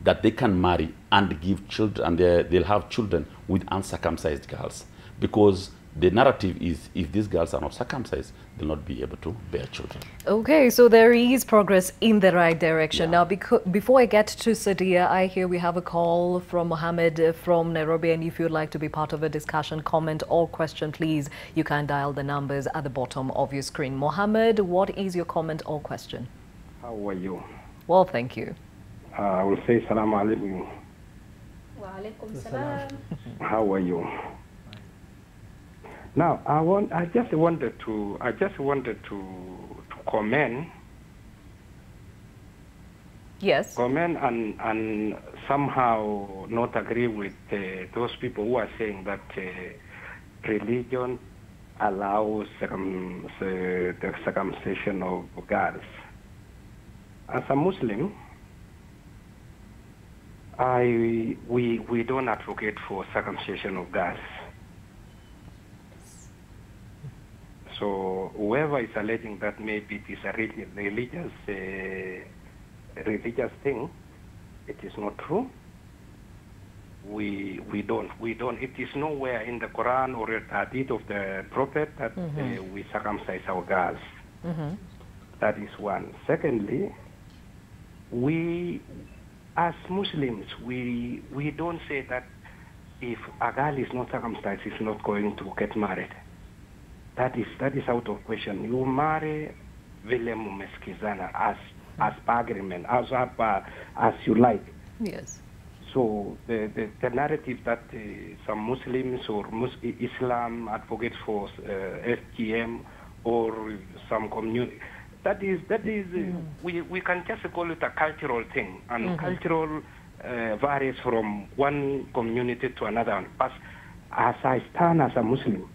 that they can marry and give children, and they'll have children with uncircumcised girls, because the narrative is if these girls are not circumcised, they'll not be able to bear children. Okay, so there is progress in the right direction. Now, before I get to Sadia, I hear we have a call from Mohammed from Nairobi, and if you'd like to be part of a discussion, comment or question, please, you can dial the numbers at the bottom of your screen. Mohammed, what is your comment or question? How are you? Well, thank you. I will say salam alaikum. Wa alaikum salam. How are you? Now, I just wanted to comment. Yes. Comment and somehow not agree with those people who are saying that religion allows the circumcision of girls. As a Muslim, we don't advocate for circumcision of girls. So whoever is alleging that maybe it is a religious thing, it is not true. We don't. It is nowhere in the Quran or a hadith of the Prophet that we circumcise our girls. That is one. Secondly, we as Muslims, we don't say that if a girl is not circumcised, she's not going to get married. That is out of question. You marry vile mumeskizana as per agreement, as you like. Yes. So the narrative that some Muslims or Islam advocates for FGM or some community, that is we can just call it a cultural thing, and cultural varies from one community to another. But as I stand as a Muslim,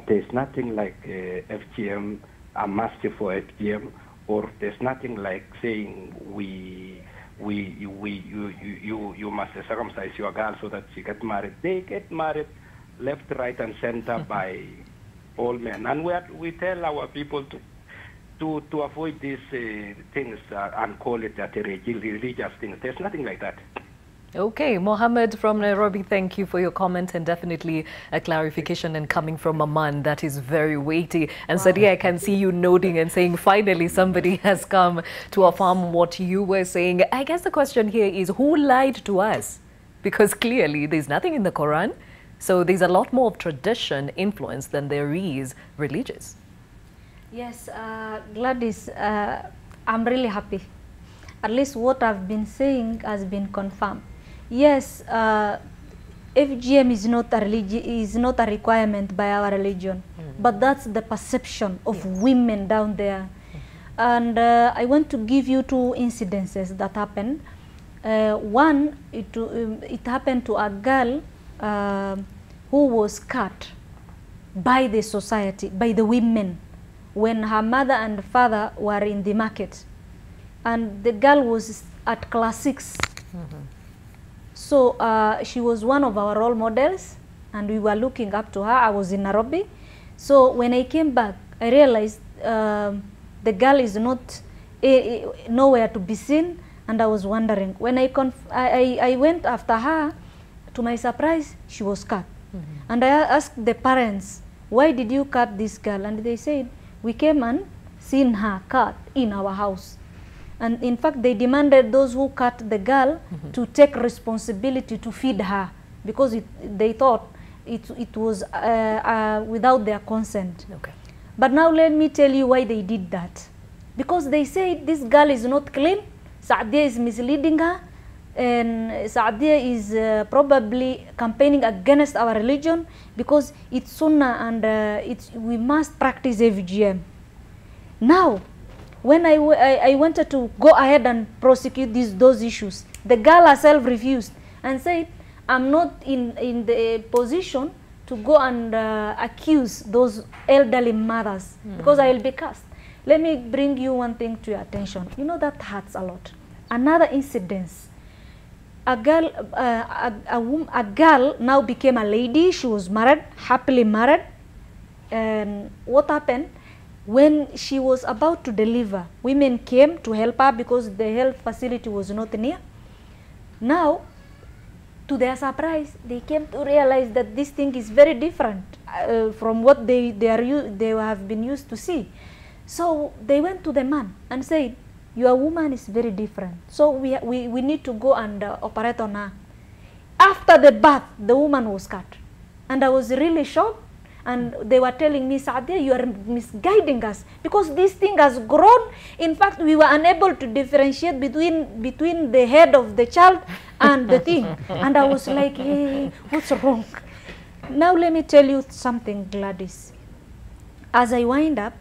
there's nothing like FGM, a master for FGM, or there's nothing like saying you must circumcise your girl so that she gets married. They get married left, right, and center by all men, and we tell our people to avoid these things and call it that a religious thing. There's nothing like that. Okay, Mohammed from Nairobi, thank you for your comment, and definitely a clarification, and coming from a man that is very weighty. And Sadia, I can see you nodding and saying finally somebody has come to affirm what you were saying. I guess the question here is who lied to us? Because clearly there's nothing in the Quran, so there's a lot more of tradition influence than there is religious. Yes, Gladys, I'm really happy. At least what I've been saying has been confirmed. Yes, FGM is not a requirement by our religion, but that's the perception of women down there. And I want to give you two incidences that happened. One, it happened to a girl who was cut by the society, by the women, when her mother and father were in the market. And the girl was at class 6. So she was one of our role models, and we were looking up to her. I was in Nairobi. So when I came back, I realized the girl is not nowhere to be seen, and I was wondering. When I went after her, to my surprise, she was cut. And I asked the parents, why did you cut this girl? And they said, we came and seen her cut in our house. And in fact, they demanded those who cut the girl to take responsibility to feed her, because they thought it was without their consent. Okay. But now let me tell you why they did that. Because they said this girl is not clean, Saadia is misleading her, and Saadia is probably campaigning against our religion because it's sunnah and we must practice FGM. Now, when I wanted to go ahead and prosecute those issues, the girl herself refused and said, I'm not in the position to go and accuse those elderly mothers because I will be cast. Let me bring you one thing to your attention. You know, that hurts a lot. Another incident. A girl now became a lady. She was married, happily married. And what happened? When she was about to deliver, women came to help her because the health facility was not near. Now, to their surprise, they came to realize that this thing is very different from what they have been used to see. So they went to the man and said, your woman is very different. So we need to go and operate on her. After the birth, the woman was cut. And I was really shocked. And they were telling me, Saadia, you are misguiding us because this thing has grown. In fact, we were unable to differentiate between the head of the child and the thing. And I was like, hey, what's wrong? Now let me tell you something, Gladys. As I wind up,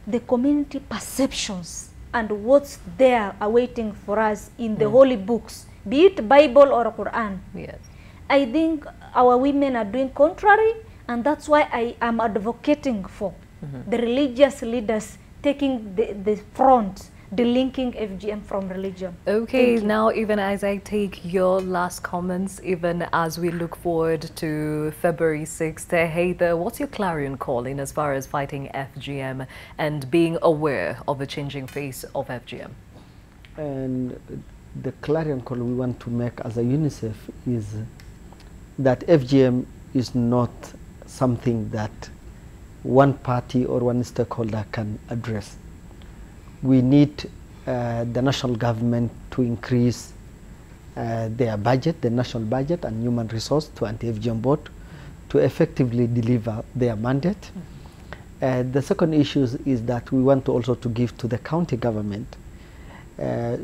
the community perceptions and what's there awaiting for us in the holy books, be it Bible or Quran. Yes. I think our women are doing contrary. And that's why I am advocating for the religious leaders taking the front, delinking FGM from religion. Okay, now even as I take your last comments, even as we look forward to February 6th, Heather, what's your clarion call in as far as fighting FGM and being aware of the changing face of FGM? And the clarion call we want to make as a UNICEF is that FGM is not something that one party or one stakeholder can address. We need the national government to increase their budget, the national budget and human resource to anti-FGM board to effectively deliver their mandate. The second issue is that we want to also to give to the county government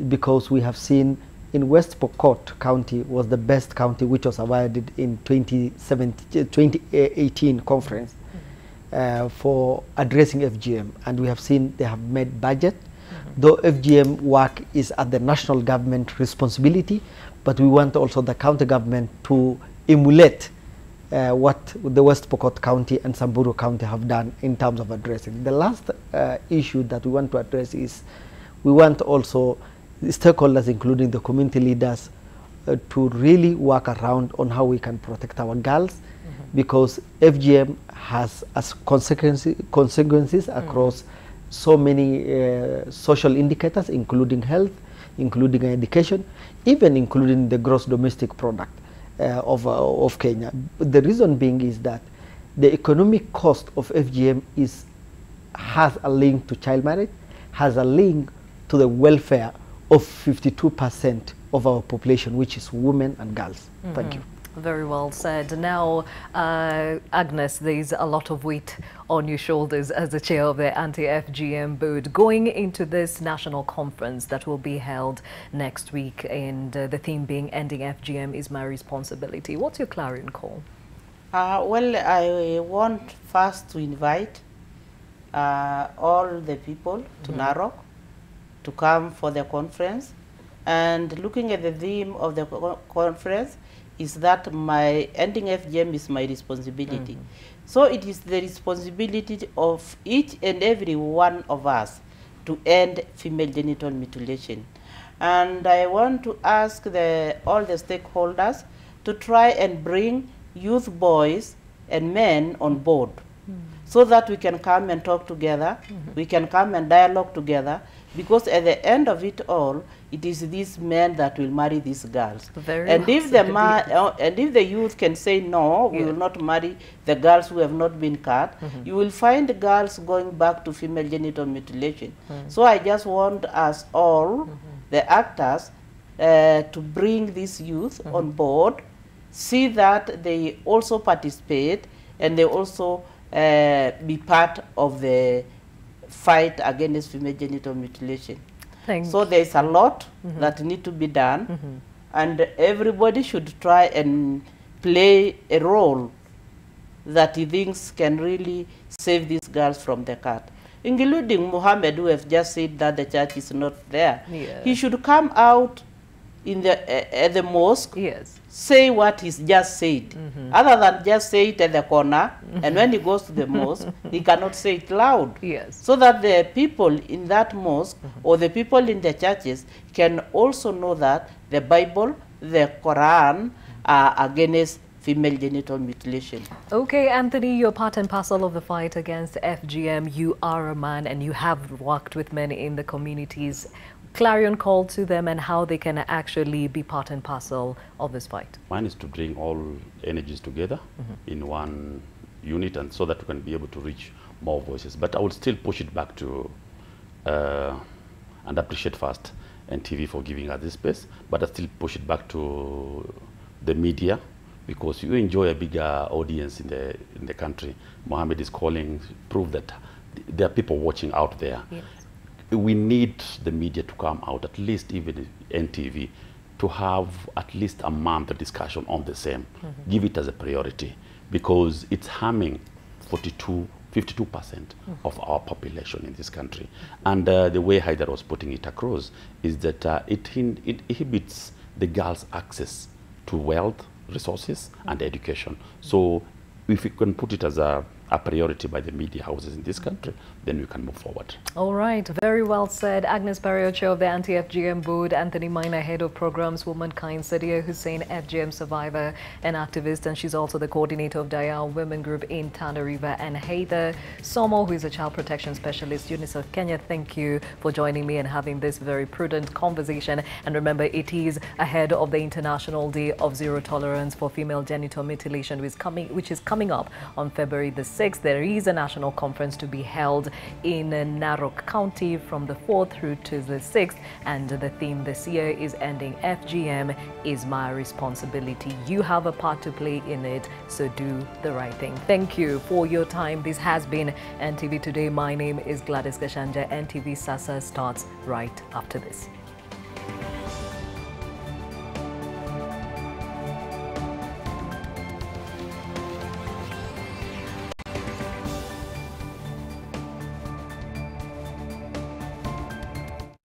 because we have seen in West Pokot County was the best county which was awarded in 2018 conference for addressing FGM, and we have seen they have made budget. Though FGM work is at the national government responsibility, but we want also the county government to emulate what the West Pokot County and Samburu County have done in terms of addressing. The last issue that we want to address is we want also the stakeholders, including the community leaders, to really work around on how we can protect our girls, because FGM has as consequences across so many social indicators, including health, including education, even including the gross domestic product of Kenya. The reason being is that the economic cost of FGM has a link to child marriage, has a link to the welfare of 52% of our population, which is women and girls. Thank you. Very well said. Now, Agnes, there's a lot of weight on your shoulders as the chair of the anti-FGM board going into this national conference that will be held next week, and the theme being Ending FGM is My Responsibility. What's your clarion call? Well, I want first to invite all the people to Narok to come for the conference, and looking at the theme of the conference is that my ending FGM is my responsibility. So it is the responsibility of each and every one of us to end female genital mutilation. And I want to ask all the stakeholders to try and bring youth boys and men on board so that we can come and talk together, we can come and dialogue together, because at the end of it all, it is these men that will marry these girls. And if the youth can say no, we will not marry the girls who have not been cut, you will find girls going back to female genital mutilation. So I just want us all, the actors, to bring this youth on board, see that they also participate and they also be part of the fight against female genital mutilation. So there's a lot that need to be done, and everybody should try and play a role that he thinks can really save these girls from the cut. Including Muhammad, who have just said that the church is not there. He should come out in at the mosque, say what he's just said, other than just say it at the corner, and when he goes to the mosque, he cannot say it loud. So that the people in that mosque or the people in the churches can also know that the Bible, the Quran are against female genital mutilation. Okay, Anthony, you're part and parcel of the fight against FGM. You are a man and you have worked with men in the communities. Clarion call to them and how they can actually be part and parcel of this fight. Mine is to bring all energies together in one unit, and so that we can be able to reach more voices. But I will still push it back to and appreciate first NTV for giving us this space, but I still push it back to the media, because you enjoy a bigger audience in the country. Mohammed is calling, prove that there are people watching out there. Yes. We need the media to come out, at least even NTV, to have at least a month of discussion on the same. Give it as a priority, because it's harming 52% of our population in this country. And the way Haidar was putting it across is that it inhibits the girls' access to wealth, resources, and education. So if we can put it as a priority by the media houses in this country, then we can move forward. All right, very well said. Agnes Barrio, Chair of the Anti-FGM Board, Anthony Maina, Head of Programs, Womankind, Sadia Hussein, FGM survivor and activist, and she's also the coordinator of Dayal Women Group in Tana River, and Heather Somo, who is a child protection specialist, UNICEF Kenya. Thank you for joining me and having this very prudent conversation. And remember, it is ahead of the International Day of Zero Tolerance for Female Genital Mutilation, which is coming up on February the 6th. There is a national conference to be held in Narok County from the 4th through to the 6th, and the theme this year is Ending FGM is My Responsibility. You have a part to play in it, so do the right thing. Thank you for your time. This has been NTV Today. My name is Gladys Gachanja. NTV Sasa starts right after this.